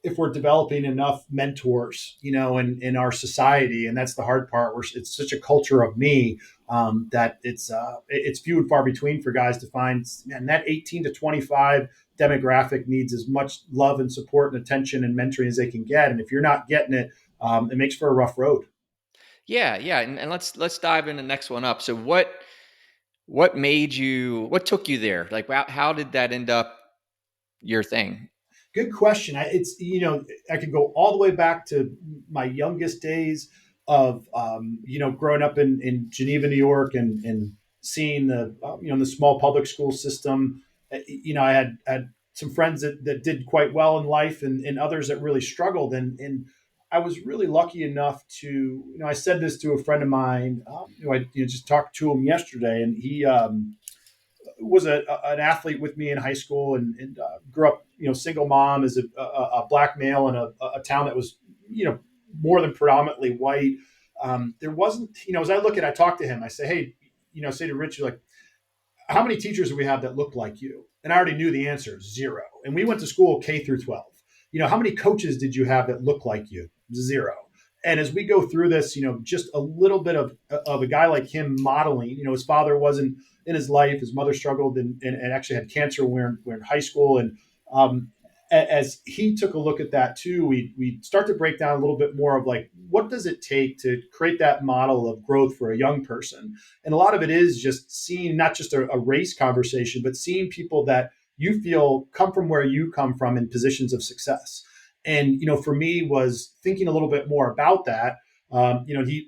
if we're developing enough mentors, in our society. And that's the hard part, where it's such a culture of me, that it's few and far between for guys to find. And that 18 to 25 demographic needs as much love and support and attention and mentoring as they can get. And if you're not getting it, it makes for a rough road. Yeah. And let's dive in the next one up. So what took you there? Like, how did that end up your thing? Good question. I could go all the way back to my youngest days of, growing up in Geneva, New York, and seeing the small public school system. I had some friends that did quite well in life, and others that really struggled. And I was really lucky enough to, I said this to a friend of mine, who I just talked to him yesterday, and he, was an athlete with me in high school, and grew up, single mom as a black male in a town that was, more than predominantly white. there wasn't, as I talk to him, I say, hey, say to Richie, like, how many teachers do we have that look like you? And I already knew the answer, zero. And we went to school K through 12. How many coaches did you have that look like you? Zero. And as we go through this, just a little bit of a guy like him modeling, his father wasn't in his life. His mother struggled and actually had cancer when we were in high school. And as he took a look at that too, we start to break down a little bit more of like, what does it take to create that model of growth for a young person? And a lot of it is just seeing not just a race conversation, but seeing people that you feel come from where you come from in positions of success. And, for me was thinking a little bit more about that.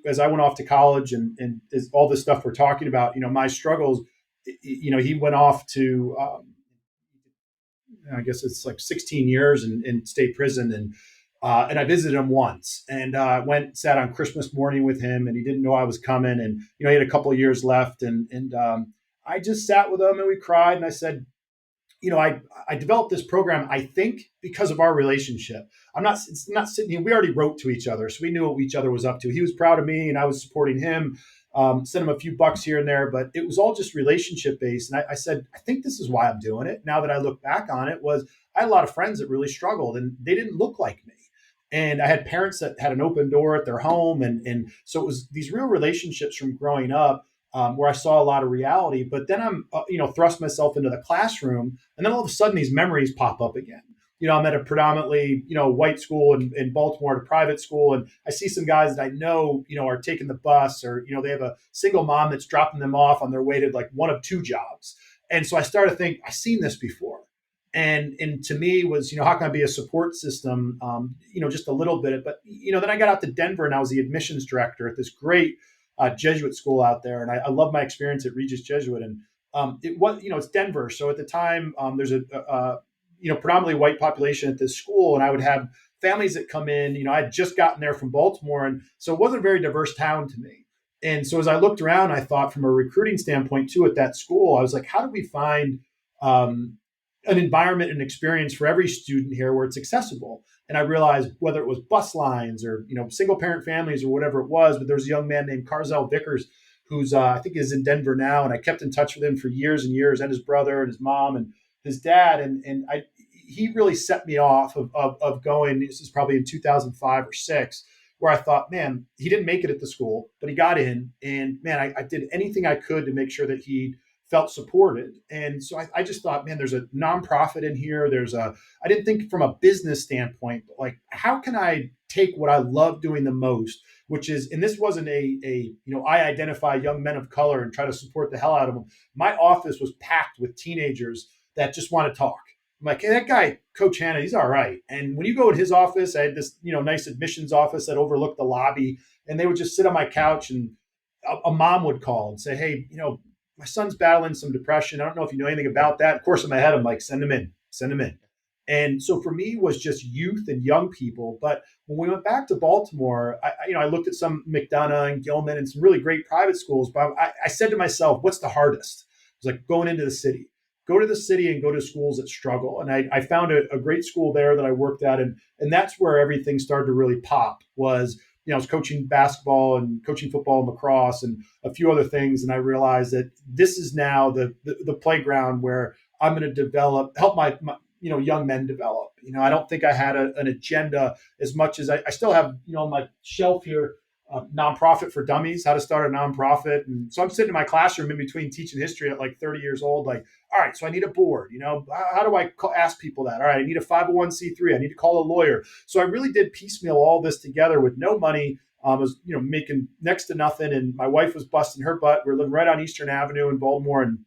As I went off to college and all this stuff we're talking about, my struggles, he went off to, I guess it's like 16 years in state prison. And I visited him once and sat on Christmas morning with him, and he didn't know I was coming. And, he had a couple of years left. And I just sat with him and we cried. And I said, I developed this program, I think, because of our relationship. It's not sitting here. We already wrote to each other, so we knew what each other was up to. He was proud of me and I was supporting him, sent him a few bucks here and there, but it was all just relationship based. And I said, I think this is why I'm doing it. Now that I look back on it, was I had a lot of friends that really struggled and they didn't look like me. And I had parents that had an open door at their home. And so it was these real relationships from growing up, where I saw a lot of reality. But then I'm, thrust myself into the classroom, and then all of a sudden these memories pop up again. I'm at a predominantly, white school in Baltimore, at a private school, and I see some guys that I know, are taking the bus, or, they have a single mom that's dropping them off on their way to like one of two jobs. And so I started to think, I've seen this before. And to me was, how can I be a support system, just a little bit. But, then I got out to Denver and I was the admissions director at this great Jesuit school out there. And I love my experience at Regis Jesuit. And it was, it's Denver. So at the time, there's a predominantly white population at this school. And I would have families that come in, I had just gotten there from Baltimore. And so it wasn't a very diverse town to me. And so as I looked around, I thought from a recruiting standpoint too, at that school, I was like, how do we find an environment and experience for every student here where it's accessible? And I realized whether it was bus lines or, single parent families or whatever it was, but there was a young man named Carzell Vickers, who's I think is in Denver now. And I kept in touch with him for years and years, and his brother and his mom and his dad. And he really set me off of going, this is probably in 2005 or 6, where I thought, man, he didn't make it at the school, but he got in. And man, I did anything I could to make sure that he felt supported. And so I just thought, man, there's a nonprofit in here. I didn't think from a business standpoint, but like, how can I take what I love doing the most, which is, and this wasn't I identify young men of color and try to support the hell out of them. My office was packed with teenagers that just want to talk. I'm like, hey, that guy, Coach Hanna, he's all right. And when you go in his office, I had this, nice admissions office that overlooked the lobby, and they would just sit on my couch, and a mom would call and say, hey, my son's battling some depression. I don't know if you know anything about that. Of course, in my head, I'm like, send him in. And so for me, it was just youth and young people. But when we went back to Baltimore, I looked at some McDonough and Gilman and some really great private schools. But I said to myself, what's the hardest? It was like going into the city. Go to the city and go to schools that struggle. And I found a great school there that I worked at. And that's where everything started to really pop was, I was coaching basketball and coaching football and lacrosse and a few other things. And I realized that this is now the playground where I'm going to help my young men develop. I don't think I had an agenda as much as I still have, on my shelf here, nonprofit for dummies, how to start a nonprofit. And so I'm sitting in my classroom in between teaching history at like 30 years old, like, all right, so I need a board, how do I ask people that? All right, I need a 501c3. I need to call a lawyer. So I really did piecemeal all this together with no money. I was, making next to nothing. And my wife was busting her butt. We're living right on Eastern Avenue in Baltimore. And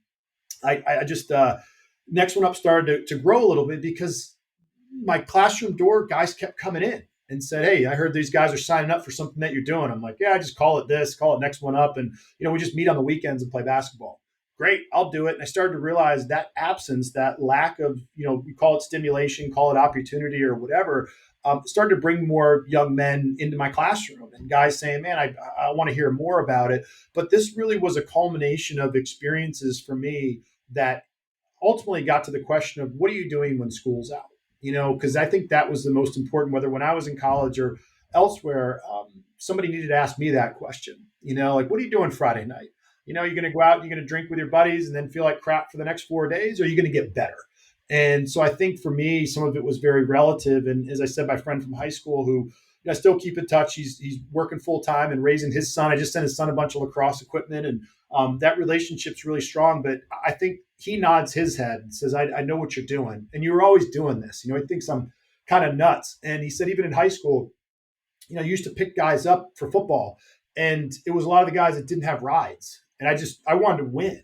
I just, next one up started to grow a little bit because my classroom door guys kept coming in and said, hey, I heard these guys are signing up for something that you're doing. I'm like, yeah, I just call it this, call it next one up. And, we just meet on the weekends and play basketball. Great, I'll do it. And I started to realize that absence, that lack of, we call it stimulation, call it opportunity or whatever, started to bring more young men into my classroom and guys saying, man, I want to hear more about it. But this really was a culmination of experiences for me that ultimately got to the question of what are you doing when school's out? Because I think that was the most important, whether when I was in college or elsewhere, somebody needed to ask me that question. Like, what are you doing Friday night? You're going to go out, you're going to drink with your buddies and then feel like crap for the next 4 days, or are you going to get better? And so I think for me, some of it was very relative. And as I said, my friend from high school who I still keep in touch, he's working full time and raising his son. I just sent his son a bunch of lacrosse equipment, and that relationship's really strong. But I think he nods his head and says, I know what you're doing. And you were always doing this. He thinks I'm kind of nuts. And he said, even in high school, I used to pick guys up for football, and it was a lot of the guys that didn't have rides. And I wanted to win.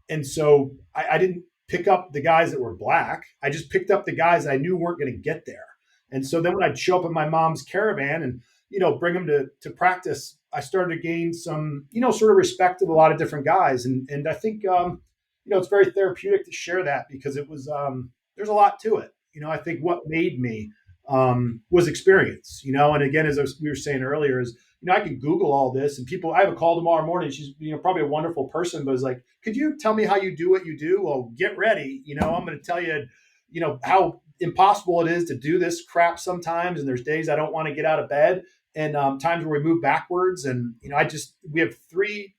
And so I didn't pick up the guys that were black. I just picked up the guys that I knew weren't going to get there. And so then when I'd show up in my mom's caravan and, bring them to practice, I started to gain some, sort of respect of a lot of different guys. And I think, it's very therapeutic to share that because it was, there's a lot to it. I think what made me was experience, and again, as we were saying earlier is, I could Google all this and I have a call tomorrow morning. She's, probably a wonderful person, but it's like, could you tell me how you do what you do? Well, get ready. I'm going to tell you, how impossible it is to do this crap sometimes. And there's days I don't want to get out of bed and times where we move backwards. And, we have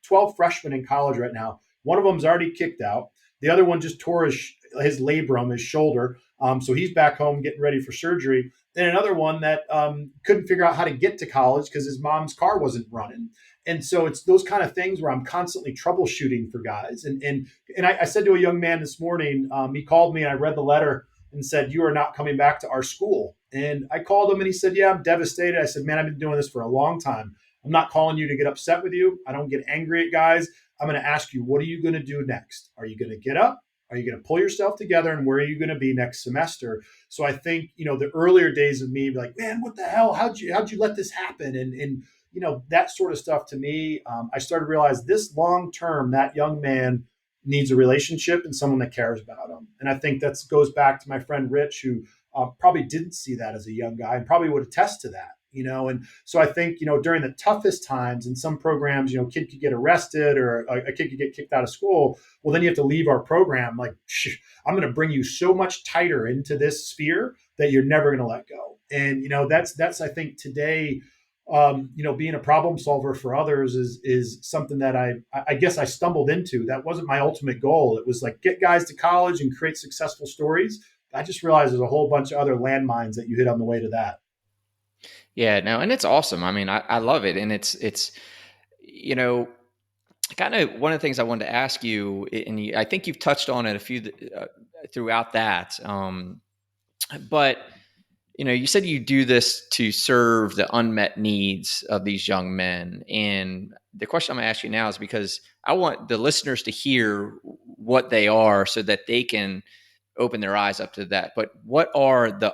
12 freshmen in college right now. One of them's already kicked out. The other one just tore his labrum, his shoulder. So he's back home getting ready for surgery. And another one that couldn't figure out how to get to college because his mom's car wasn't running. And so it's those kind of things where I'm constantly troubleshooting for guys. And I said to a young man this morning, he called me and I read the letter and said, "You are not coming back to our school." And I called him and he said, "Yeah, I'm devastated." I said, "Man, I've been doing this for a long time. I'm not calling you to get upset with you. I don't get angry at guys. I'm going to ask you, what are you going to do next? Are you going to get up? Are you going to pull yourself together? And where are you going to be next semester?" So I think, the earlier days of me, like, man, what the hell? How'd you let this happen? And that sort of stuff to me, I started to realize this long term, that young man needs a relationship and someone that cares about him. And I think that goes back to my friend Rich, who probably didn't see that as a young guy and probably would attest to that. And so I think, during the toughest times in some programs, a kid could get arrested or a kid could get kicked out of school. Well, then you have to leave our program. Like, I'm going to bring you so much tighter into this sphere that you're never going to let go. And, that's, I think today, being a problem solver for others is something that I guess I stumbled into. That wasn't my ultimate goal. It was like, get guys to college and create successful stories. I just realized there's a whole bunch of other landmines that you hit on the way to that. Yeah, no, and it's awesome. I mean, I love it. And it's, kind of one of the things I wanted to ask you, and I think you've touched on it a few throughout that. But, you said you do this to serve the unmet needs of these young men. And the question I'm going to ask you now is because I want the listeners to hear what they are so that they can open their eyes up to that. But what are the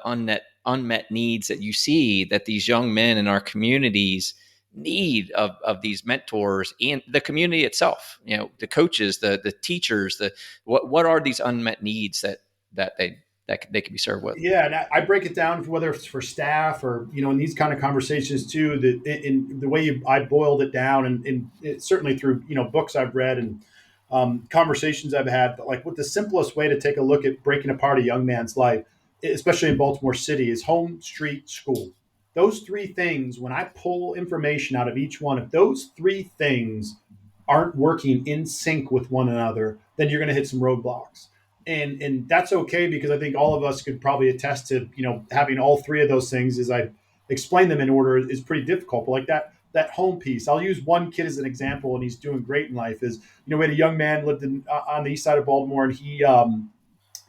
unmet needs that you see that these young men in our communities need of these mentors and the community itself, the coaches, the teachers, what are these unmet needs that they can be served with? Yeah, and I break it down whether it's for staff or in these kind of conversations too. That in the way I boiled it down, and it, certainly through books I've read and conversations I've had. But like, what the simplest way to take a look at breaking apart a young man's life, especially in Baltimore City, is home, street, school. Those three things. When I pull information out of each one, if those three things aren't working in sync with one another, then you're going to hit some roadblocks. And that's okay because I think all of us could probably attest to having all three of those things as I explain them in order is pretty difficult. But like that home piece, I'll use one kid as an example, and he's doing great in life. Is we had a young man lived on the east side of Baltimore, and he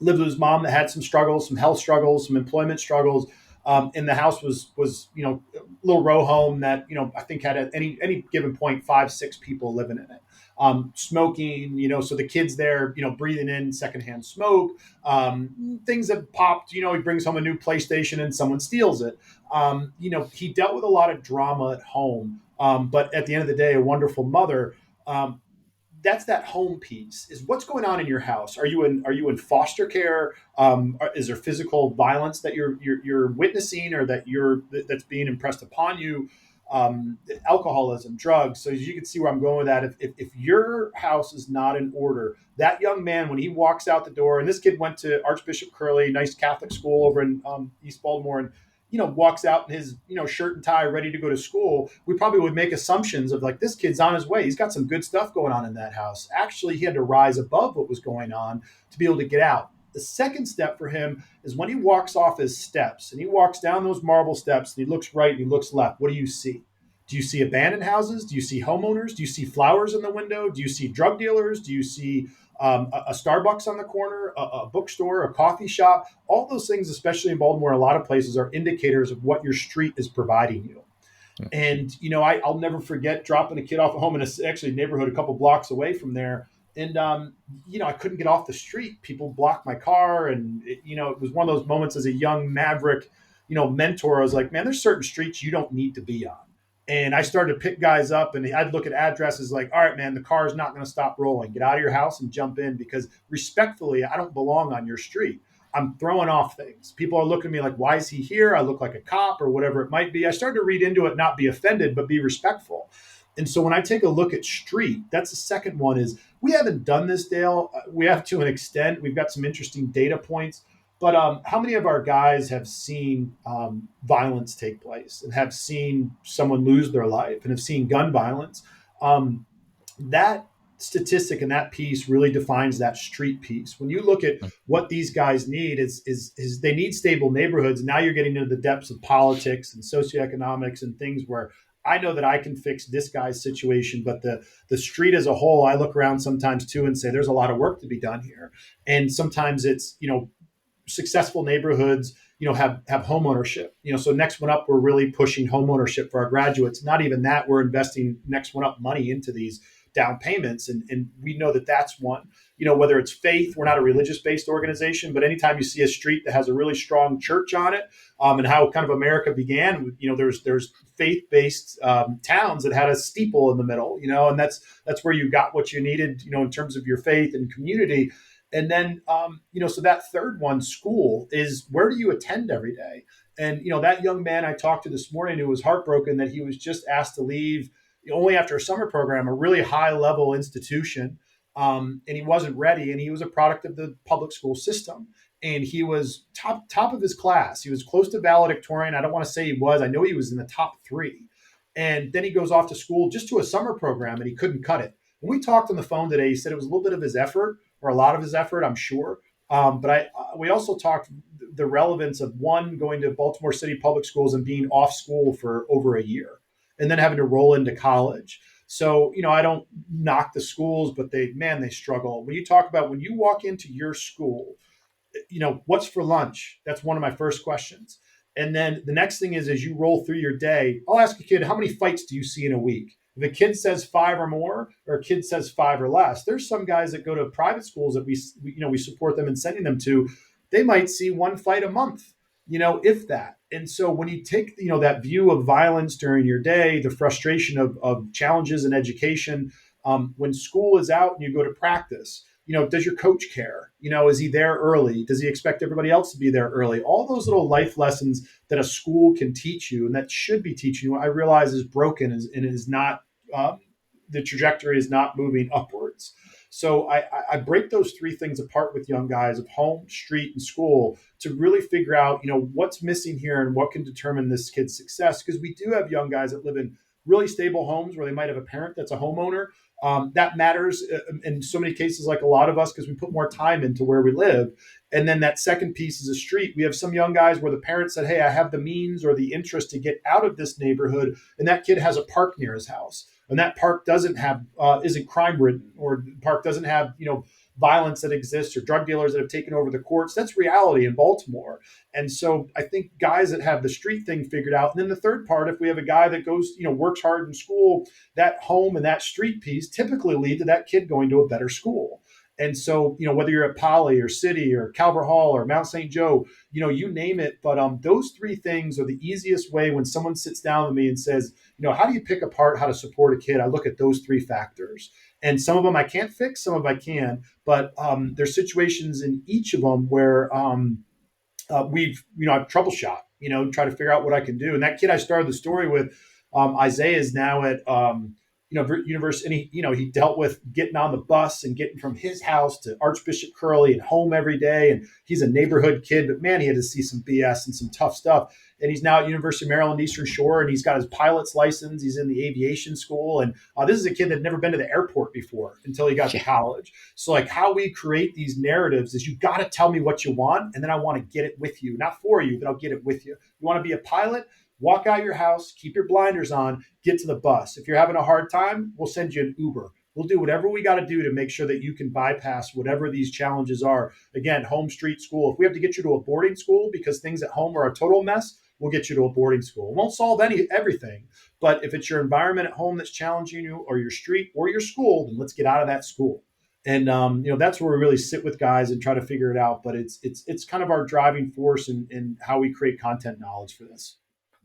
lived with his mom that had some struggles, some health struggles, some employment struggles. And the house was a little row home that I think had at any given point 5-6 people living in it. Smoking, so the kids there, breathing in secondhand smoke, things have popped, he brings home a new PlayStation and someone steals it. He dealt with a lot of drama at home. But at the end of the day, a wonderful mother. That's that home piece is what's going on in your house. Are you in foster care? Is there physical violence that you're witnessing or that's being impressed upon you? Alcoholism, drugs. So as you can see where I'm going with that, if your house is not in order, that young man, when he walks out the door, and this kid went to Archbishop Curley, nice Catholic school over in East Baltimore, and walks out in his, shirt and tie, ready to go to school, we probably would make assumptions of like, this kid's on his way. He's got some good stuff going on in that house. Actually, he had to rise above what was going on to be able to get out. The second step for him is when he walks off his steps and he walks down those marble steps and he looks right and he looks left. What do you see? Do you see abandoned houses? Do you see homeowners? Do you see flowers in the window? Do you see drug dealers? Do you see a Starbucks on the corner, a bookstore, a coffee shop? All those things, especially in Baltimore, a lot of places, are indicators of what your street is providing you. And, I'll never forget dropping a kid off at home in a neighborhood a couple blocks away from there. And, I couldn't get off the street. People blocked my car. And, it was one of those moments as a young maverick, mentor. I was like, man, there's certain streets you don't need to be on. And I started to pick guys up and I'd look at addresses like, all right, man, the car is not going to stop rolling. Get out of your house and jump in, because respectfully, I don't belong on your street. I'm throwing off things. People are looking at me like, why is he here? I look like a cop or whatever it might be. I started to read into it, not be offended, but be respectful. And so when I take a look at street, that's the second one. Is we haven't done this, Dale. We have to an extent. We've got some interesting data points. But how many of our guys have seen violence take place and have seen someone lose their life and have seen gun violence? That statistic and that piece really defines that street piece. When you look at what these guys need, is they need stable neighborhoods. Now you're getting into the depths of politics and socioeconomics and things where I know that I can fix this guy's situation, but the street as a whole, I look around sometimes too and say there's a lot of work to be done here. And sometimes it's, successful neighborhoods, have home ownership. So next one up, we're really pushing home ownership for our graduates. Not even that, we're investing next one up money into these down payments. And we know that that's one, whether it's faith, we're not a religious based organization, but anytime you see a street that has a really strong church on it, and how kind of America began, there's faith based towns that had a steeple in the middle, and that's where you got what you needed, in terms of your faith and community. And then, so that third one, school, is where do you attend every day? And, that young man I talked to this morning who was heartbroken that he was just asked to leave only after a summer program, a really high level institution. And he wasn't ready. And he was a product of the public school system. And he was top of his class. He was close to valedictorian. I don't want to say he was. I know he was in the top 3. And then he goes off to school just to a summer program and he couldn't cut it. When we talked on the phone today, he said it was a little bit of his effort, or a lot of his effort, I'm sure. But we also talked the relevance of one going to Baltimore City public schools and being off school for over a year and then having to roll into college. So, I don't knock the schools, but they struggle. When you talk about when you walk into your school, what's for lunch? That's one of my first questions. And then the next thing is, as you roll through your day, I'll ask a kid, how many fights do you see in a week? If a kid says 5 or more, or a kid says 5 or less, there's some guys that go to private schools that we support them and sending them to. They might see 1 fight a month, if that. And so when you take, that view of violence during your day, the frustration of challenges in education, when school is out and you go to practice, does your coach care? Is he there early? Does he expect everybody else to be there early? All those little life lessons that a school can teach you and that should be teaching you, I realize is broken and is not, the trajectory is not moving upwards. So I break those 3 things apart with young guys of home, street, and school to really figure out, what's missing here and what can determine this kid's success. Because we do have young guys that live in really stable homes where they might have a parent that's a homeowner. That matters in so many cases, like a lot of us, because we put more time into where we live. And then that second piece is a street. We have some young guys where the parents said, hey, I have the means or the interest to get out of this neighborhood. And that kid has a park near his house. And that park doesn't have, isn't crime ridden, or the park doesn't have, violence that exists or drug dealers that have taken over the courts. That's reality in Baltimore. And so I think guys that have the street thing figured out. And then the third part, if we have a guy that goes, works hard in school, that home and that street piece typically lead to that kid going to a better school. And so, whether you're at Poly or City or Calvert Hall or Mount St. Joe, you name it. But those 3 things are the easiest way when someone sits down with me and says, how do you pick apart how to support a kid? I look at those 3 factors. And some of them I can't fix, some of them I can. But there's situations in each of them where we've, I've troubleshot, try to figure out what I can do. And that kid I started the story with, Isaiah, is now at, university, and he dealt with getting on the bus and getting from his house to Archbishop Curley and home every day. And he's a neighborhood kid, but man, he had to see some BS and some tough stuff. And he's now at University of Maryland Eastern Shore, and he's got his pilot's license. He's in the aviation school, and this is a kid that had never been to the airport before until he got to college. So like how we create these narratives is you got to tell me what you want, and then I want to get it with you, not for you, but I'll get it with you. You want to be a pilot? Walk out your house, keep your blinders on, get to the bus. If you're having a hard time, we'll send you an Uber. We'll do whatever we got to do to make sure that you can bypass whatever these challenges are. Again, home street school. If we have to get you to a boarding school because things at home are a total mess, we'll get you to a boarding school. It won't solve everything, but if it's your environment at home that's challenging you, or your street or your school, then let's get out of that school. And that's where we really sit with guys and try to figure it out. But it's kind of our driving force in how we create content knowledge for this.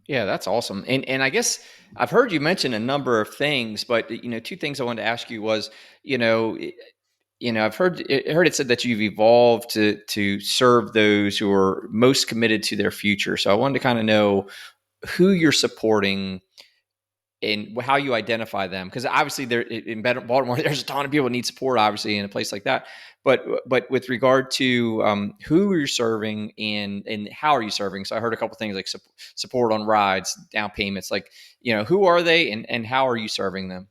Yeah, that's awesome. And I guess I've heard you mention a number of things, but two things I wanted to ask you was, I've heard it said that you've evolved to serve those who are most committed to their future. So I wanted to kind of know who you're supporting and how you identify them, because obviously there in Baltimore, there's a ton of people that need support, obviously, in a place like that. But with regard to who you're serving and how are you serving? So I heard a couple of things like support on rides, down payments, like who are they and how are you serving them?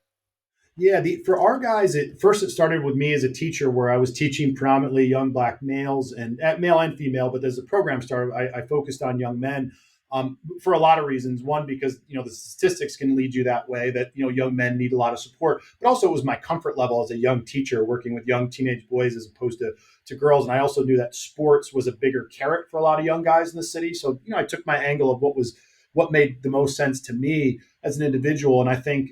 Yeah, for our guys, it started with me as a teacher, where I was teaching predominantly young Black males and male and female. But as the program started, I focused on young men for a lot of reasons. One, because the statistics can lead you that way, that young men need a lot of support. But also, it was my comfort level as a young teacher working with young teenage boys as opposed to girls. And I also knew that sports was a bigger carrot for a lot of young guys in the city. So I took my angle of what made the most sense to me as an individual. And I think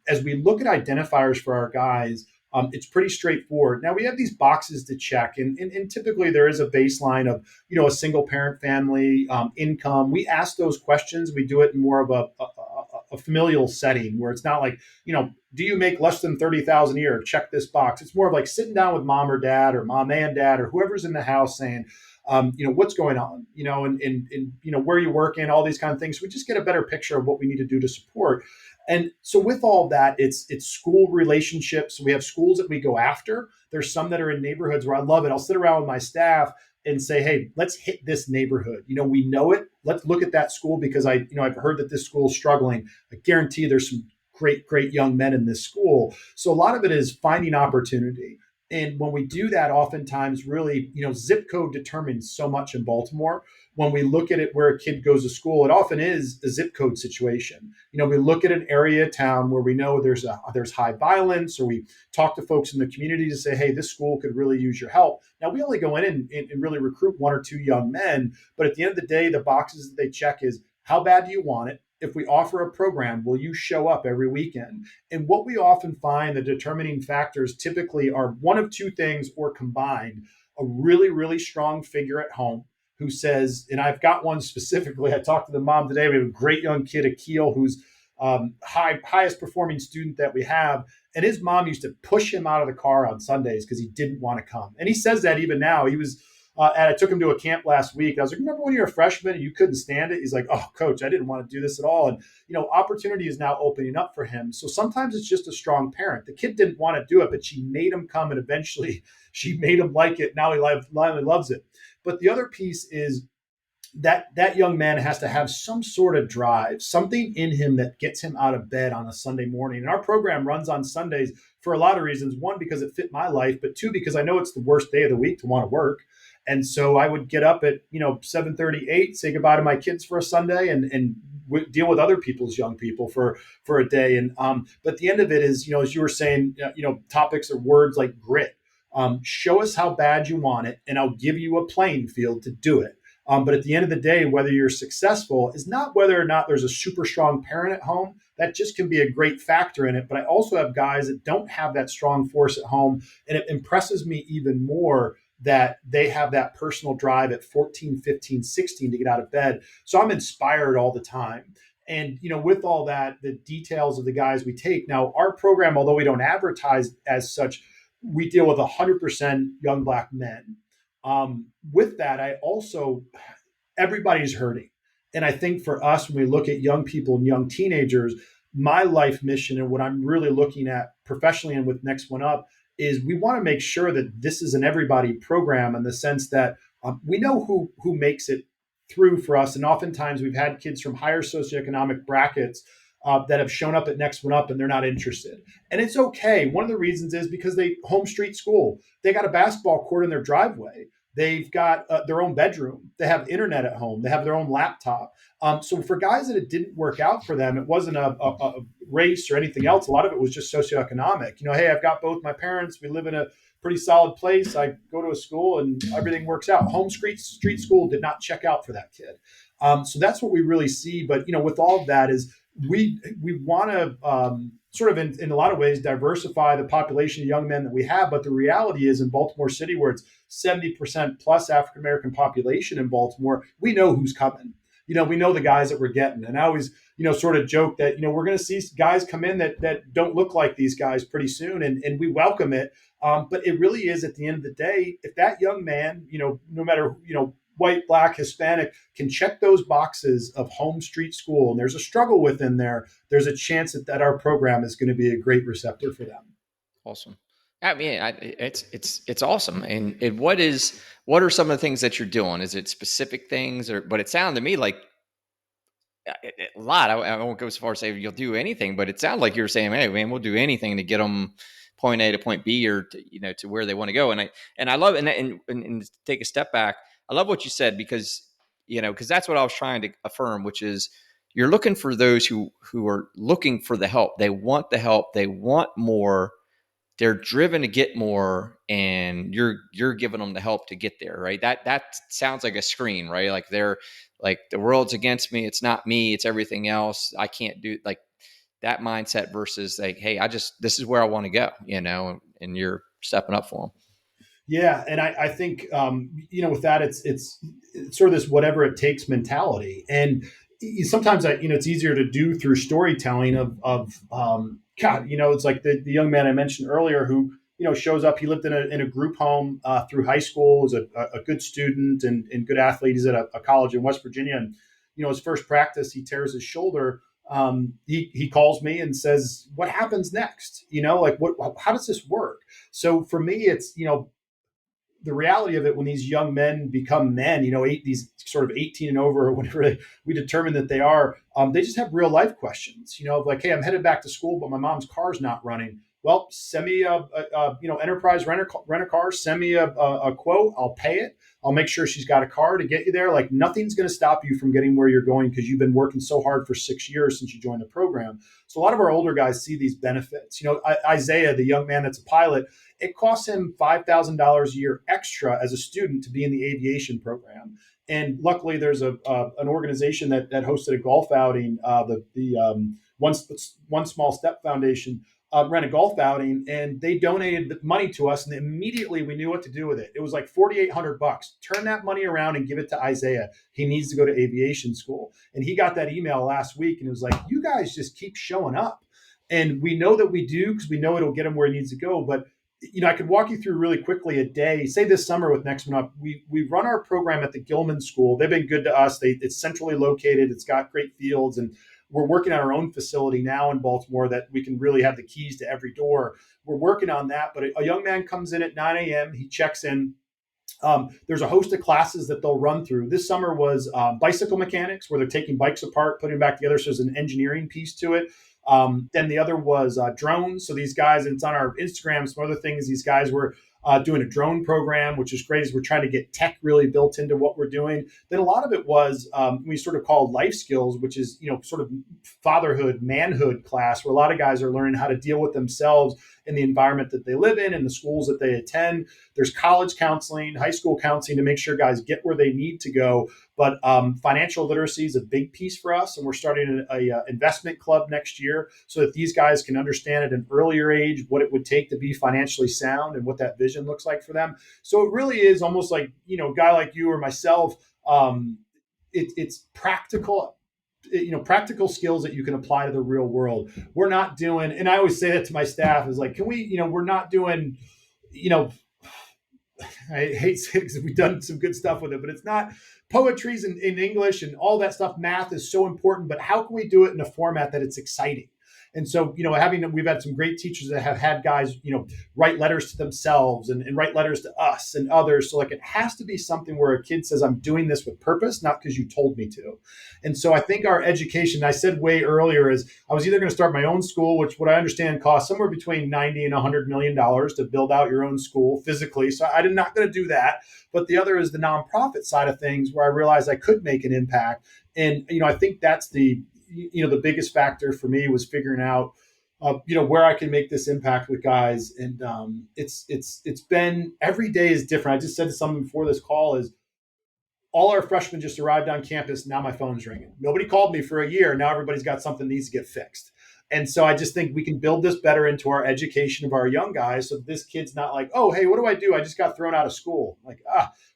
as we look at identifiers for our guys, it's pretty straightforward. Now we have these boxes to check, and typically there is a baseline of a single parent family, income. We ask those questions. We do it in more of a familial setting where it's not like do you make less than 30,000 a year? Check this box. It's more of like sitting down with mom or dad, or mom and dad, or whoever's in the house saying, what's going on, and where you work in, all these kind of things. So we just get a better picture of what we need to do to support. And so with all of that, it's school relationships. We have schools that we go after. There's some that are in neighborhoods where I love it. I'll sit around with my staff and say, hey, let's hit this neighborhood. We know it. Let's look at that school because I've heard that this school is struggling. I guarantee there's some great young men in this school. So a lot of it is finding opportunity. And when we do that, oftentimes really, zip code determines so much in Baltimore. When we look at it where a kid goes to school, it often is a zip code situation. We look at an area of town where we know there's high violence, or we talk to folks in the community to say, hey, this school could really use your help. Now, we only go in and really recruit one or two young men. But at the end of the day, the boxes that they check is, how bad do you want it? If we offer a program, will you show up every weekend? And what we often find, the determining factors typically are one of two things or combined: a really, really strong figure at home who says, and I've got one specifically, I talked to the mom today. We have a great young kid, Akil, who's highest performing student that we have. And his mom used to push him out of the car on Sundays because he didn't want to come. And he says that even now. He was and I took him to a camp last week. I was like, remember when you were a freshman and you couldn't stand it? He's like, oh, coach, I didn't want to do this at all. And, opportunity is now opening up for him. So sometimes it's just a strong parent. The kid didn't want to do it, but she made him come, and eventually she made him like it. Now he loves it. But the other piece is that young man has to have some sort of drive, something in him that gets him out of bed on a Sunday morning. And our program runs on Sundays for a lot of reasons. One, because it fit my life, but two, because I know it's the worst day of the week to want to work. And so I would get up at 7:30, 8, say goodbye to my kids for a Sunday, and deal with other people's young people for a day. And but at the end of it is, as you were saying, topics or words like grit. Show us how bad you want it, and I'll give you a playing field to do it. But at the end of the day, whether you're successful is not whether or not there's a super strong parent at home. That just can be a great factor in it. But I also have guys that don't have that strong force at home, and it impresses me even more that they have that personal drive at 14, 15, 16 to get out of bed. So I'm inspired all the time. And, with all that, the details of the guys we take. Now, our program, although we don't advertise as such, we deal with 100% young Black men. With that, everybody's hurting. And I think for us, when we look at young people and young teenagers, my life mission and what I'm really looking at professionally and with Next One Up is we want to make sure that this is an everybody program in the sense that we know who makes it through for us. And oftentimes we've had kids from higher socioeconomic brackets that have shown up at Next One Up and they're not interested. And it's okay. One of the reasons is because they home street school. They got a basketball court in their driveway. They've got their own bedroom. They have internet at home. They have their own laptop. So for guys that it didn't work out for them, it wasn't a race or anything else. A lot of it was just socioeconomic. Hey, I've got both my parents. We live in a pretty solid place. I go to a school and everything works out. Home street school did not check out for that kid. So that's what we really see. But, with all of that is we want to sort of in a lot of ways diversify the population of young men that we have. But the reality is in Baltimore City, where it's 70% plus African-American population in Baltimore, we know who's coming. We know the guys that we're getting. And I always, sort of joke that, we're going to see guys come in that don't look like these guys pretty soon. And we welcome it. But it really is at the end of the day, if that young man, no matter, white, black, Hispanic, can check those boxes of home street school, and there's a struggle within there, there's a chance that our program is going to be a great receptor for them. Awesome. I mean, it's awesome. And what are some of the things that you're doing? Is it specific things, but it sounded to me like a lot. I won't go so far as say you'll do anything, but it sounded like you were saying, hey, man, we'll do anything to get them point A to point B or to where they want to go. And I love and to take a step back. I love what you said because that's what I was trying to affirm, which is you're looking for those who are looking for the help. They want the help. They want more. They're driven to get more, and you're giving them the help to get there, right? That sounds like a screen, right? Like they're like the world's against me. It's not me. It's everything else. I can't do like that mindset versus like, hey, this is where I want to go, and you're stepping up for them. Yeah, and I think with that it's sort of this whatever it takes mentality, and sometimes it's easier to do through storytelling of God, it's like the young man I mentioned earlier who shows up. He lived in a group home through high school, was a good student and good athlete. He's at a college in West Virginia, and his first practice he tears his shoulder. He calls me and says, "What happens next? Like how does this work?" So for me, it's the reality of it when these young men become men, these sort of 18 and over or whatever we determine that they are, they just have real life questions, like, hey, I'm headed back to school, but my mom's car's not running. Well, send me a enterprise rent a car, send me a quote. I'll pay it. I'll make sure she's got a car to get you there. Like nothing's going to stop you from getting where you're going because you've been working so hard for 6 years since you joined the program. So a lot of our older guys see these benefits. Isaiah, the young man that's a pilot, it costs him $5,000 a year extra as a student to be in the aviation program. And luckily, there's an organization that hosted a golf outing, the One Small Step Foundation. Ran a golf outing and they donated the money to us, and immediately we knew what to do with it. It was like $4,800. Turn that money around and give it to Isaiah. He needs to go to aviation school. And he got that email last week and it was like, you guys just keep showing up. And we know that we do because we know it'll get him where he needs to go. But I could walk you through really quickly a day. Say this summer with Next One Up, we run our program at the Gilman School. They've been good to us. It's centrally located. It's got great fields, and we're working on our own facility now in Baltimore that we can really have the keys to every door. We're working on that. But a young man comes in at 9 a.m. He checks in. There's a host of classes that they'll run through. This summer was bicycle mechanics, where they're taking bikes apart, putting them back together. So there's an engineering piece to it. Then the other was drones. So these guys, and it's on our Instagram, some other things, these guys were doing a drone program, which is great as we're trying to get tech really built into what we're doing. Then a lot of it was we sort of called life skills, which is, sort of fatherhood, manhood class, where a lot of guys are learning how to deal with themselves in the environment that they live in the schools that they attend. There's college counseling, high school counseling to make sure guys get where they need to go. But financial literacy is a big piece for us. And we're starting a investment club next year so that these guys can understand at an earlier age what it would take to be financially sound and what that vision looks like for them. So it really is almost like, a guy like you or myself, it's practical, practical skills that you can apply to the real world. We're not doing, and I always say that to my staff is like, can we, we're not doing, I hate saying it because we've done some good stuff with it, but it's not poetry's in English and all that stuff. Math is so important, but how can we do it in a format that it's exciting? And so, we've had some great teachers that have had guys, write letters to themselves and write letters to us and others. So like it has to be something where a kid says, I'm doing this with purpose, not because you told me to. And so I think our education, I said way earlier, is I was either going to start my own school, which what I understand costs somewhere between 90 and $100 million to build out your own school physically. So I'm not going to do that. But the other is the nonprofit side of things where I realized I could make an impact. And, I think that's the biggest factor for me was figuring out, where I can make this impact with guys. And it's been, every day is different. I just said to someone before this call is, all our freshmen just arrived on campus. Now my phone's ringing. Nobody called me for a year. Now everybody's got something that needs to get fixed. And so I just think we can build this better into our education of our young guys. So this kid's not like, oh, hey, what do I do? I just got thrown out of school. Like,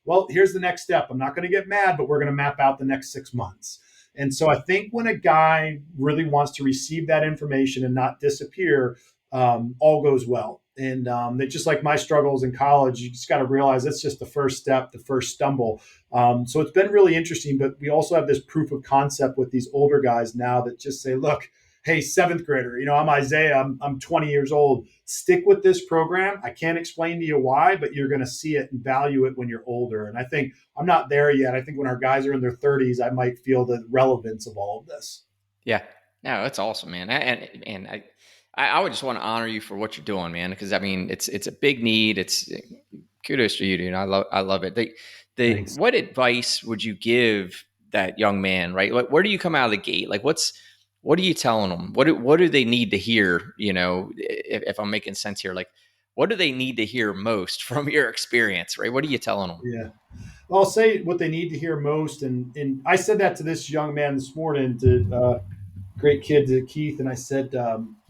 well, here's the next step. I'm not going to get mad, but we're going to map out the next 6 months. And so I think when a guy really wants to receive that information and not disappear, all goes well. And they just like my struggles in college, you just got to realize that's just the first step, the first stumble. So it's been really interesting, but we also have this proof of concept with these older guys now that just say, look, hey, seventh grader, I'm Isaiah, I'm 20 years old. Stick with this program. I can't explain to you why, but you're going to see it and value it when you're older. And I think I'm not there yet. I think when our guys are in their 30s, I might feel the relevance of all of this. Yeah, no, that's awesome, man. And I would just want to honor you for what you're doing, man, because I mean, it's a big need. It's kudos to you, dude. I love it. What advice would you give that young man, right? Like, where do you come out of the gate? Like, what are you telling them? What do they need to hear? If I'm making sense here, like, what do they need to hear most from your experience, right? What are you telling them? Yeah. Well, I'll say what they need to hear most. And I said that to this young man this morning, to great kid, to Keith. And I said,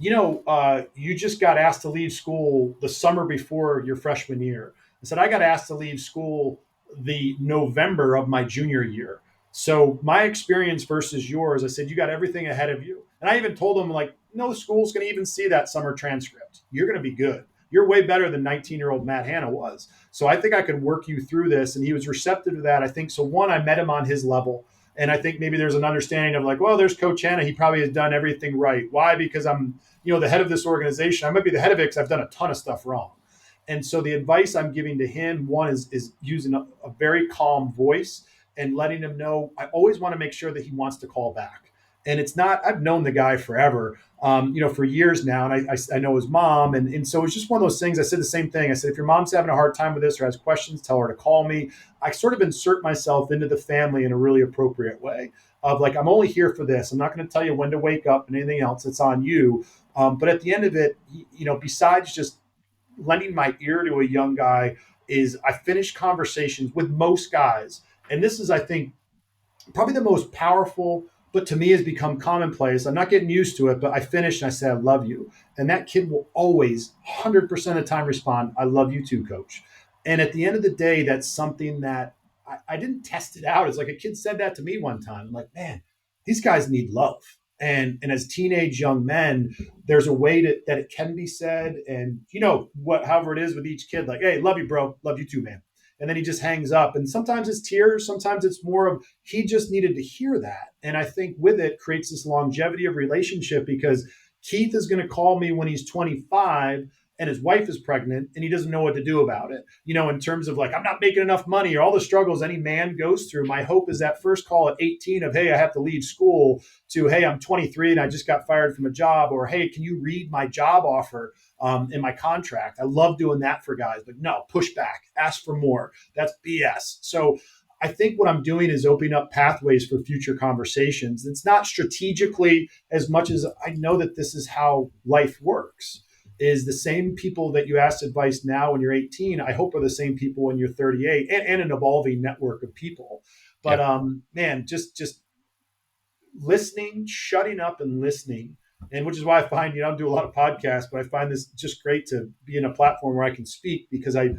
you just got asked to leave school the summer before your freshman year. I said, I got asked to leave school the November of my junior year. So my experience versus yours, I said, you got everything ahead of you. And I even told him, like, no school's going to even see that summer transcript. You're going to be good. You're way better than 19-year-old Matt Hanna was. So I think I could work you through this. And he was receptive to that. I think so. One, I met him on his level. And I think maybe there's an understanding of like, well, there's Coach Hanna. He probably has done everything right. Why? Because I'm, the head of this organization. I might be the head of it because I've done a ton of stuff wrong. And so the advice I'm giving to him, one is using a very calm voice and letting him know, I always want to make sure that he wants to call back. And it's not, I've known the guy forever, for years now. And I know his mom. And so it's just one of those things. I said the same thing. I said, if your mom's having a hard time with this or has questions, tell her to call me. I sort of insert myself into the family in a really appropriate way of like, I'm only here for this. I'm not going to tell you when to wake up and anything else. It's on you. But at the end of it, besides just lending my ear to a young guy, is I finish conversations with most guys. And this is, I think, probably the most powerful, but to me has become commonplace. I'm not getting used to it, but I finish and I say, I love you. And that kid will always 100% of the time respond, I love you too, coach. And at the end of the day, that's something that I didn't test it out. It's like a kid said that to me one time. I'm like, man, these guys need love. And as teenage young men, there's a way that it can be said. And however it is with each kid, like, hey, love you, bro. Love you too, man. And then he just hangs up. And sometimes it's tears. Sometimes it's more of he just needed to hear that. And I think with it creates this longevity of relationship, because Keith is going to call me when he's 25 and his wife is pregnant and he doesn't know what to do about it. In terms of like, I'm not making enough money or all the struggles any man goes through. My hope is that first call at 18 of, hey, I have to leave school, to, hey, I'm 23 and I just got fired from a job, or, hey, can you read my job offer in my contract? I love doing that for guys, but no, push back, ask for more. That's BS. So I think what I'm doing is opening up pathways for future conversations. It's not strategically as much as I know that this is how life works. Is the same people that you ask advice now when you're 18, I hope are the same people when you're 38, and an evolving network of people. But man, just listening, shutting up and listening. And which is why I find, I don't do a lot of podcasts, but I find this just great to be in a platform where I can speak, because I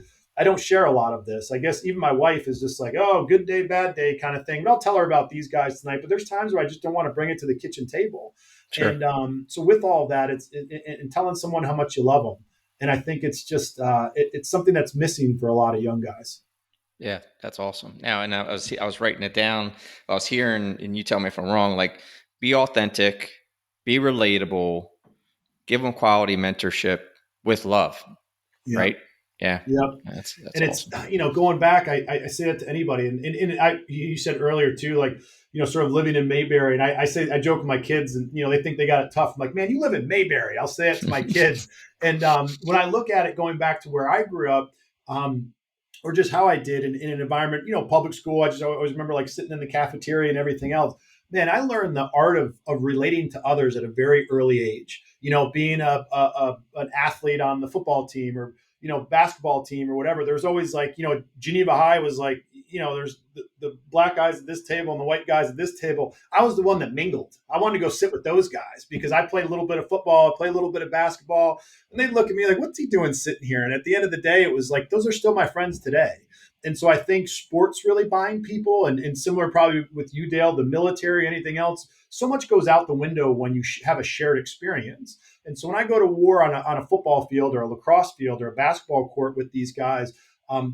don't share a lot of this. I guess even my wife is just like, oh, good day, bad day kind of thing. But I'll tell her about these guys tonight. But there's times where I just don't want to bring it to the kitchen table. Sure. And so with all that, it's telling someone how much you love them. And I think it's just, it's something that's missing for a lot of young guys. Yeah, that's awesome. Now, and I was writing it down. I was hearing, and you tell me if I'm wrong, like, be authentic, be relatable, give them quality mentorship with love, Yeah. right? Yeah, Yep. that's And it's, awesome. going back, I say that to anybody. And you said earlier too, like, sort of living in Mayberry. And I joke with my kids and, they think they got it tough. I'm like, man, you live in Mayberry. I'll say it to my kids. And when I look at it, going back to where I grew up, or just how I did in an environment, public school, I always remember like sitting in the cafeteria and everything else. Man, I learned the art of relating to others at a very early age. Being an athlete on the football team or basketball team or whatever, there's always like, Geneva High was like, there's the black guys at this table and the white guys at this table. I was the one that mingled. I wanted to go sit with those guys because I played a little bit of football, I played a little bit of basketball, and they'd look at me like, what's he doing sitting here? And at the end of the day, it was like, those are still my friends today. And so I think sports really bind people, and similar probably with you, Dale, the military, anything else, so much goes out the window when you have a shared experience. And so when I go to war on a football field or a lacrosse field or a basketball court with these guys,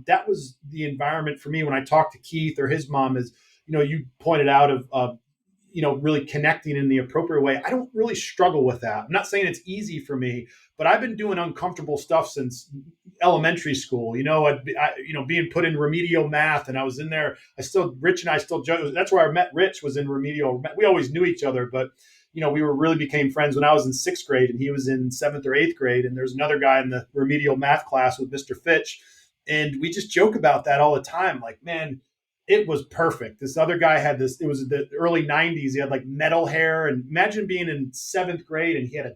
that was the environment for me. When I talked to Keith or his mom, is, you pointed out of really connecting in the appropriate way. I don't really struggle with that. I'm not saying it's easy for me, but I've been doing uncomfortable stuff since elementary school. Being put in remedial math, and I was in there. Rich and I still joke. That's where I met Rich, was in remedial. We always knew each other, but we really became friends when I was in sixth grade and he was in seventh or eighth grade. And there's another guy in the remedial math class with Mr. Fitch. And we just joke about that all the time. Like, man, it was perfect. This other guy had this, it was the early 90s. He had like metal hair. And imagine being in seventh grade and he had a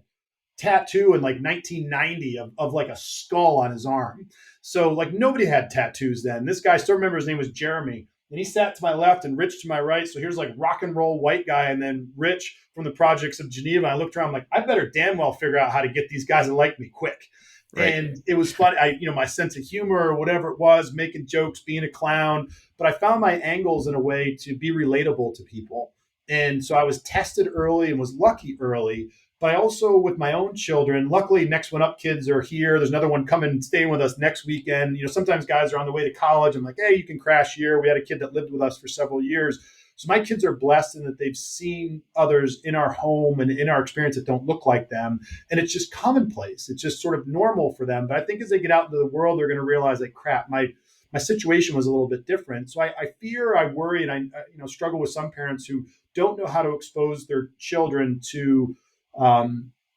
tattoo in like 1990 of like a skull on his arm. So like nobody had tattoos then. This guy, I still remember, his name was Jeremy. And he sat to my left and Rich to my right. So here's like rock and roll white guy. And then Rich from the projects of Geneva. I looked around, I'm like, I better damn well figure out how to get these guys to like me quick. Right. And it was fun. My sense of humor or whatever it was, making jokes, being a clown, but I found my angles in a way to be relatable to people. And so I was tested early and was lucky early, but I also, with my own children, luckily Next One Up kids are here. There's another one coming, staying with us next weekend. Sometimes guys are on the way to college. I'm like, hey, you can crash here. We had a kid that lived with us for several years. So my kids are blessed in that they've seen others in our home and in our experience that don't look like them. And it's just commonplace. It's just sort of normal for them. But I think as they get out into the world, they're going to realize, like, crap, my situation was a little bit different. So I fear, I worry, and I struggle with some parents who don't know how to expose their children to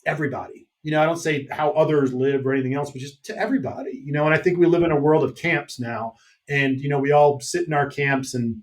everybody. I don't say how others live or anything else, but just to everybody. And I think we live in a world of camps now. And, we all sit in our camps and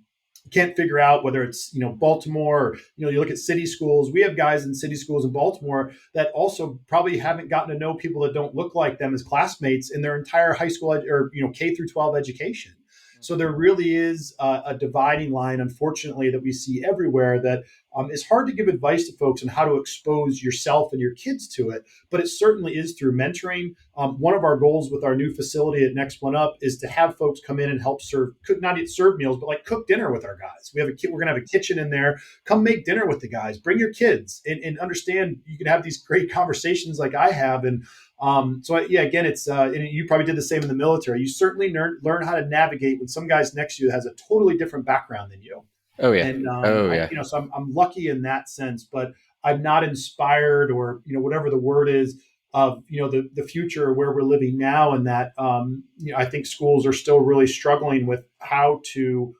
can't figure out whether it's, Baltimore or, you look at city schools. We have guys in city schools in Baltimore that also probably haven't gotten to know people that don't look like them as classmates in their entire high school or, K through 12 education. So there really is a dividing line, unfortunately, that we see everywhere that is hard to give advice to folks on how to expose yourself and your kids to it. But it certainly is through mentoring. One of our goals with our new facility at Next One Up is to have folks come in and help not serve meals, but like cook dinner with our guys. We're going to have a kitchen in there. Come make dinner with the guys. Bring your kids and understand you can have these great conversations like I have. And again, it's and you probably did the same in the military. You certainly learn how to navigate when some guy's next to you has a totally different background than you. Oh yeah. And so I'm lucky in that sense, but I'm not inspired or whatever the word is of the future where we're living now, and that I think schools are still really struggling with how to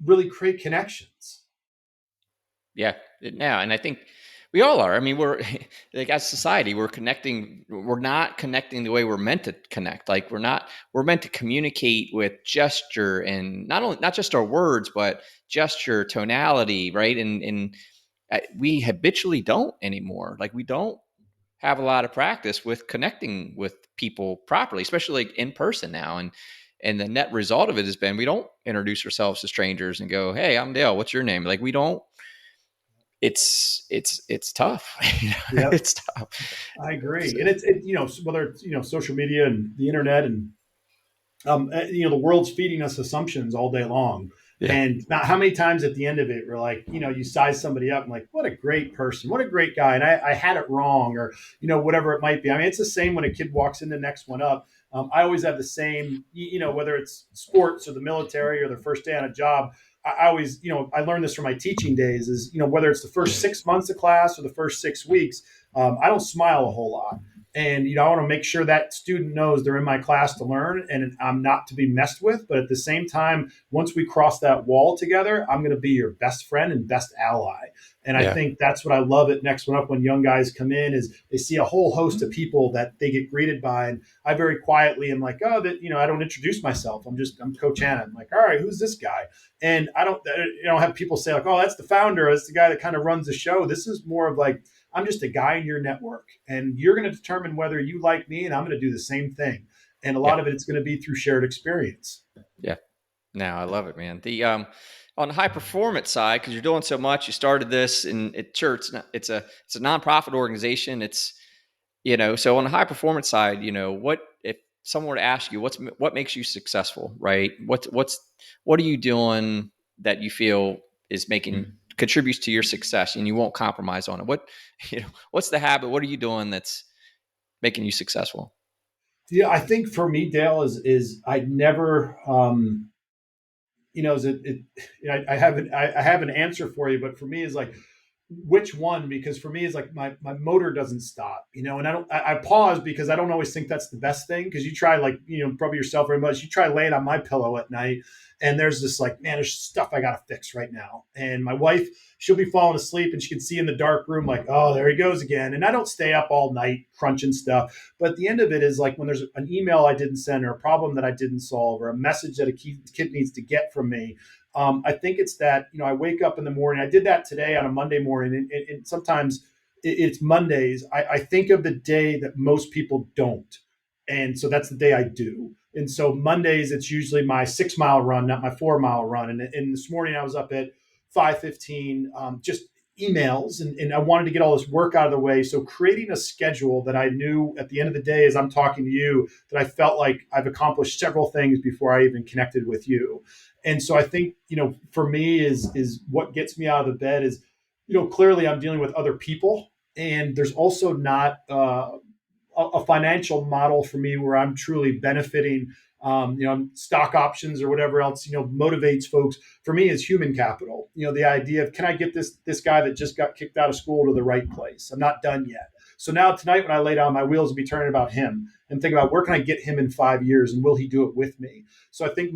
really create connections. Yeah, now, and I think we all are. I mean, we're like, as society, we're connecting. We're not connecting the way we're meant to connect. Like we're meant to communicate with gesture, and not just our words, but gesture, tonality, right? And we habitually don't anymore. Like we don't have a lot of practice with connecting with people properly, especially like in person now. And the net result of it has been we don't introduce ourselves to strangers and go, "Hey, I'm Dale. What's your name?" Like we don't. It's tough. Yep. It's tough. I agree. And it's whether it's, social media and the internet and, the world's feeding us assumptions all day long. Yeah. And not how many times at the end of it, we're like, you size somebody up and like, what a great person, what a great guy. And I had it wrong or, whatever it might be. I mean, it's the same when a kid walks in the Next One Up. I always have the same, whether it's sports or the military or their first day on a job. I always, I learned this from my teaching days is, whether it's the first 6 months of class or the first 6 weeks, I don't smile a whole lot. And, I want to make sure that student knows they're in my class to learn and I'm not to be messed with. But at the same time, once we cross that wall together, I'm going to be your best friend and best ally. And I Yeah. think that's what I love at Next One Up when young guys come in is they see a whole host of people that they get greeted by. And I very quietly am like, oh, that, I don't introduce myself. I'm Coach Hanna. I'm like, all right, who's this guy? And I don't have people say like, oh, that's the founder. That's the guy that kind of runs the show. This is more of like, I'm just a guy in your network and you're going to determine whether you like me and I'm going to do the same thing. And a Yeah. lot of it's going to be through shared experience. Yeah. No, I love it, man. The on the high performance side, because you're doing so much, you started this in at church. It's a nonprofit organization. It's so on the high performance side, what if someone were to ask you what makes you successful, right? What are you doing that you feel is making contributes to your success and you won't compromise on it? What's the habit? What are you doing that's making you successful? Yeah, I think for me, Dale, is I never is I have an answer for you, but for me is like which one, because for me it's like my motor doesn't stop, and I pause because I don't always think that's the best thing, because you try like probably yourself very much, you try laying on my pillow at night and there's this like, man, there's stuff I gotta fix right now, and my wife, she'll be falling asleep and she can see in the dark room like, oh, there he goes again, and I don't stay up all night crunching stuff, but at the end of it is like when there's an email I didn't send or a problem that I didn't solve or a message that a kid needs to get from me. I think it's that, I wake up in the morning. I did that today on a Monday morning. And sometimes it's Mondays. I think of the day that most people don't. And so that's the day I do. And so Mondays, it's usually my 6 mile run, not my 4 mile run. And this morning I was up at 5:15, just emails. And I wanted to get all this work out of the way. So creating a schedule that I knew at the end of the day, as I'm talking to you, that I felt like I've accomplished several things before I even connected with you. And so I think, for me is what gets me out of the bed is, clearly I'm dealing with other people. And there's also not a financial model for me where I'm truly benefiting. Stock options or whatever else, motivates folks. For me is human capital. The idea of, can I get this guy that just got kicked out of school to the right place? I'm not done yet. So now tonight when I lay down, my wheels will be turning about him and think about where can I get him in 5 years and will he do it with me? So I think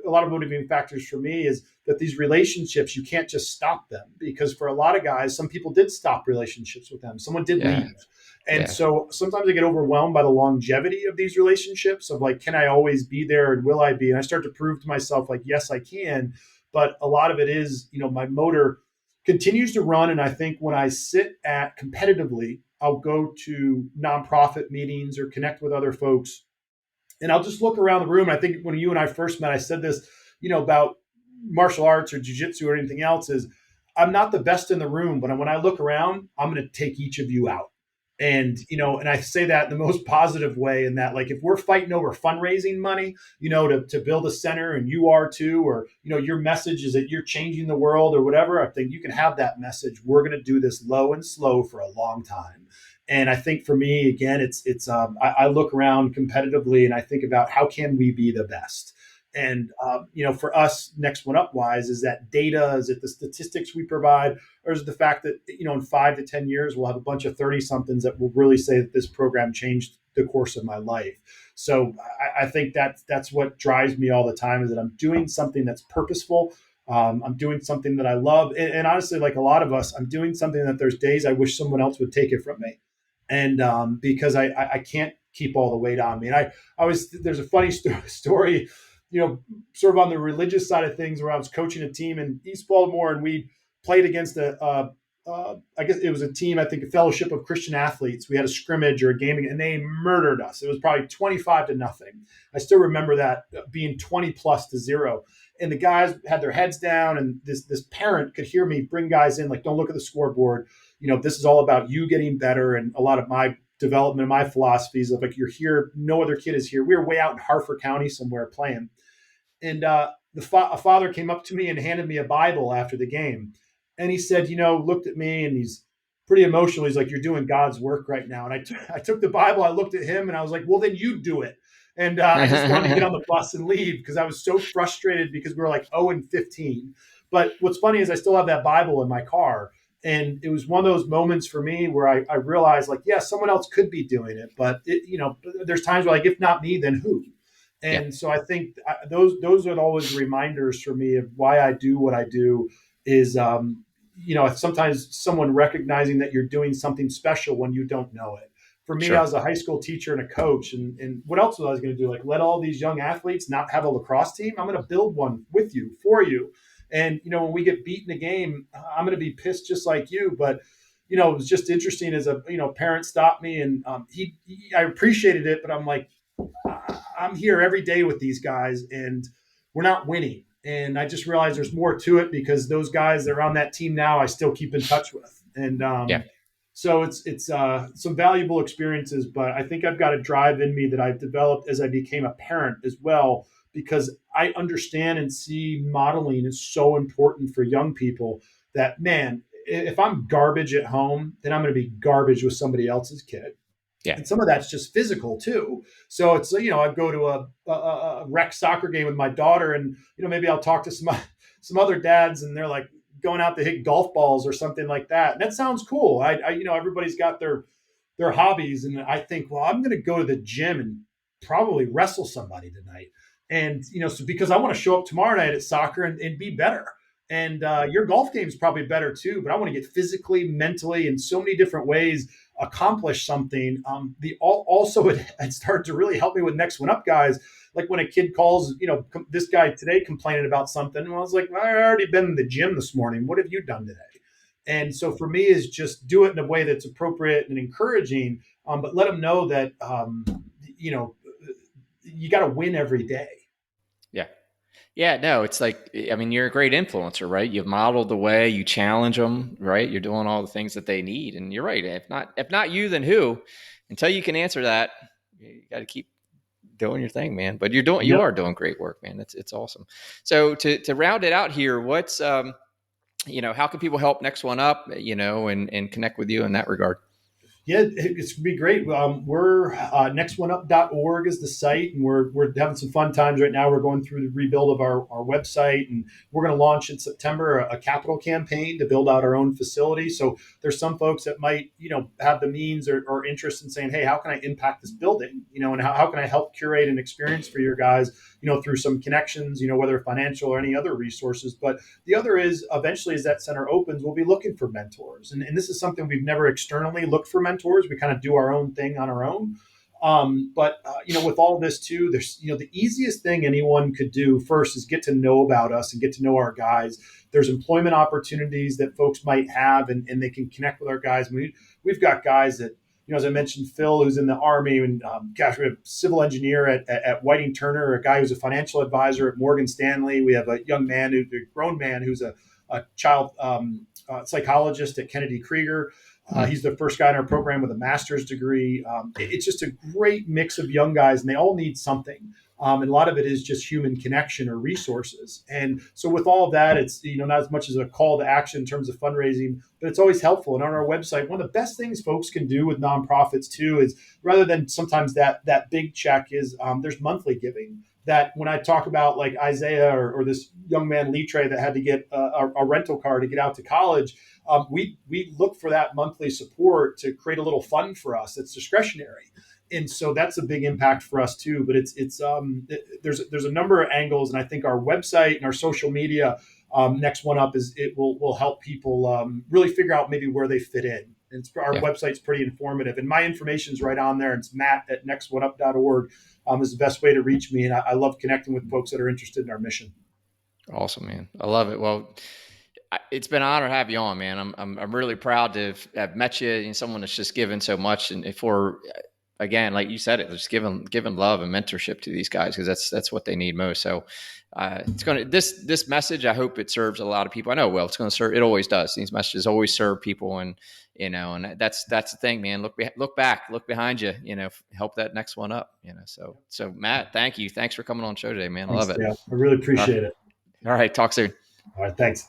a lot of motivating factors for me is that these relationships, you can't just stop them, because for a lot of guys, some people did stop relationships with them. Someone did Yeah. leave. And Yeah. so sometimes I get overwhelmed by the longevity of these relationships of like, can I always be there and will I be? And I start to prove to myself like, yes, I can. But a lot of it is, my motor continues to run. And I think when I sit at competitively, I'll go to nonprofit meetings or connect with other folks, and I'll just look around the room. And I think when you and I first met, I said this, about martial arts or jiu-jitsu or anything else, is I'm not the best in the room, but when I look around, I'm going to take each of you out. And, and I say that in the most positive way, in that, like, if we're fighting over fundraising money, to build a center, and you are too, or, your message is that you're changing the world or whatever, I think you can have that message. We're going to do this low and slow for a long time. And I think for me, again, I look around competitively and I think about how can we be the best. And for us, Next One Up wise, is that data? Is it the statistics we provide, or is it the fact that in 5 to 10 years we'll have a bunch of 30 somethings that will really say that this program changed the course of my life? So I think that's what drives me all the time, is that I'm doing something that's purposeful. I'm doing something that I love, and honestly, like a lot of us, I'm doing something that there's days I wish someone else would take it from me, and because I can't keep all the weight on me. And I was there's a funny story, sort of on the religious side of things, where I was coaching a team in East Baltimore, and we played against I guess it was a team, I think a Fellowship of Christian Athletes. We had a scrimmage or a game, and they murdered us. It was probably 25-0. I still remember that being 20+0. And the guys had their heads down, and this parent could hear me bring guys in, like, don't look at the scoreboard. This is all about you getting better. And a lot of my development, my philosophies of like, you're here, no other kid is here. We were way out in Harford County somewhere playing. And a father came up to me and handed me a Bible after the game. And he said, looked at me, and he's pretty emotional. He's like, you're doing God's work right now. And I took the Bible, I looked at him, and I was like, well, then you do it. And I just wanted to get on the bus and leave, because I was so frustrated, because we were like 0-15. But what's funny is I still have that Bible in my car. And it was one of those moments for me where I realized, like, yeah, someone else could be doing it, but there's times where, like, if not me, then who? Yeah. And so I think those are always reminders for me of why I do what I do. Is sometimes someone recognizing that you're doing something special when you don't know it. For me, I Sure. was a high school teacher and a coach, and what else was I going to do? Like, let all these young athletes not have a lacrosse team? I'm going to build one with you, for you. And when we get beat in a game, I'm going to be pissed just like you. But it was just interesting as a parent stopped me, and I appreciated it, but I'm like, I'm here every day with these guys, and we're not winning. And I just realized there's more to it, because those guys that are on that team now, I still keep in touch with. And Yeah. so it's some valuable experiences, but I think I've got a drive in me that I've developed as I became a parent as well, because I understand and see modeling is so important for young people. That, man, if I'm garbage at home, then I'm going to be garbage with somebody else's kid. Yeah. And some of that's just physical too. So it's I go to a rec soccer game with my daughter, and maybe I'll talk to some other dads, and they're like going out to hit golf balls or something like that. And that sounds cool. Everybody's got their hobbies, and I think, well, I'm going to go to the gym and probably wrestle somebody tonight. And so, because I want to show up tomorrow night at soccer and be better. And your golf game is probably better too, but I want to get physically, mentally, in so many different ways accomplish something. Also, it started to really help me with Next One Up guys. Like when a kid calls, this guy today complaining about something, and I was like, I already been in the gym this morning. What have you done today? And so for me, is just do it in a way that's appropriate and encouraging, but let them know that you got to win every day. Yeah. Yeah, no, it's like, I mean, you're a great influencer, right? You've modeled the way, you challenge them, right? You're doing all the things that they need. And you're right. If not you, then who? Until you can answer that, you got to keep doing your thing, man. But you Yep. are doing great work, man. It's awesome. So to round it out here, what's, how can people help Next One Up, and connect with you in that regard? Yeah, it's gonna be great. We're nextoneup.org is the site, and we're having some fun times right now. We're going through the rebuild of our website, and we're going to launch in September a capital campaign to build out our own facility. So there's some folks that might have the means or interest in saying, hey, how can I impact this building? And how can I help curate an experience for your guys? Through some connections, whether financial or any other resources. But the other is, eventually, as that center opens, we'll be looking for mentors. And this is something we've never externally looked for mentors. We kind of do our own thing on our own. But with all this too, there's, the easiest thing anyone could do first is get to know about us and get to know our guys. There's employment opportunities that folks might have, and they can connect with our guys. We've got guys that, as I mentioned, Phil, who's in the Army, and we have a civil engineer at Whiting Turner, a guy who's a financial advisor at Morgan Stanley. We have a grown man who's a child psychologist at Kennedy Krieger. He's the first guy in our program with a master's degree. It's just a great mix of young guys, and they all need something. And a lot of it is just human connection or resources. And so with all of that, it's not as much as a call to action in terms of fundraising, but it's always helpful. And on our website, one of the best things folks can do with nonprofits too is, rather than sometimes that big check, is there's monthly giving. That when I talk about, like, Isaiah or this young man Litre that had to get a rental car to get out to college, we look for that monthly support to create a little fund for us that's discretionary. And so that's a big impact for us too. But there's a number of angles, and I think our website and our social media, Next One Up, will help people really figure out maybe where they fit in. And our website's pretty informative, and my information's right on there. It's matt@nextoneup.org is the best way to reach me, and I love connecting with folks that are interested in our mission. Awesome, man. I love it. Well, it's been an honor to have you on, man. I'm really proud to have met you, and someone that's just given so much, and for, again, like you said, just giving love and mentorship to these guys, because that's what they need most. So it's going to, this message, I hope it serves a lot of people. I know, well, it's going to serve. It always does. These messages always serve people, and and that's the thing, man. Look back, look behind you. Help that next one up. So Matt, thank you. Thanks for coming on the show today, man. I Thanks, love it. Dale. I really All right, appreciate it. all right, talk soon. All right, thanks.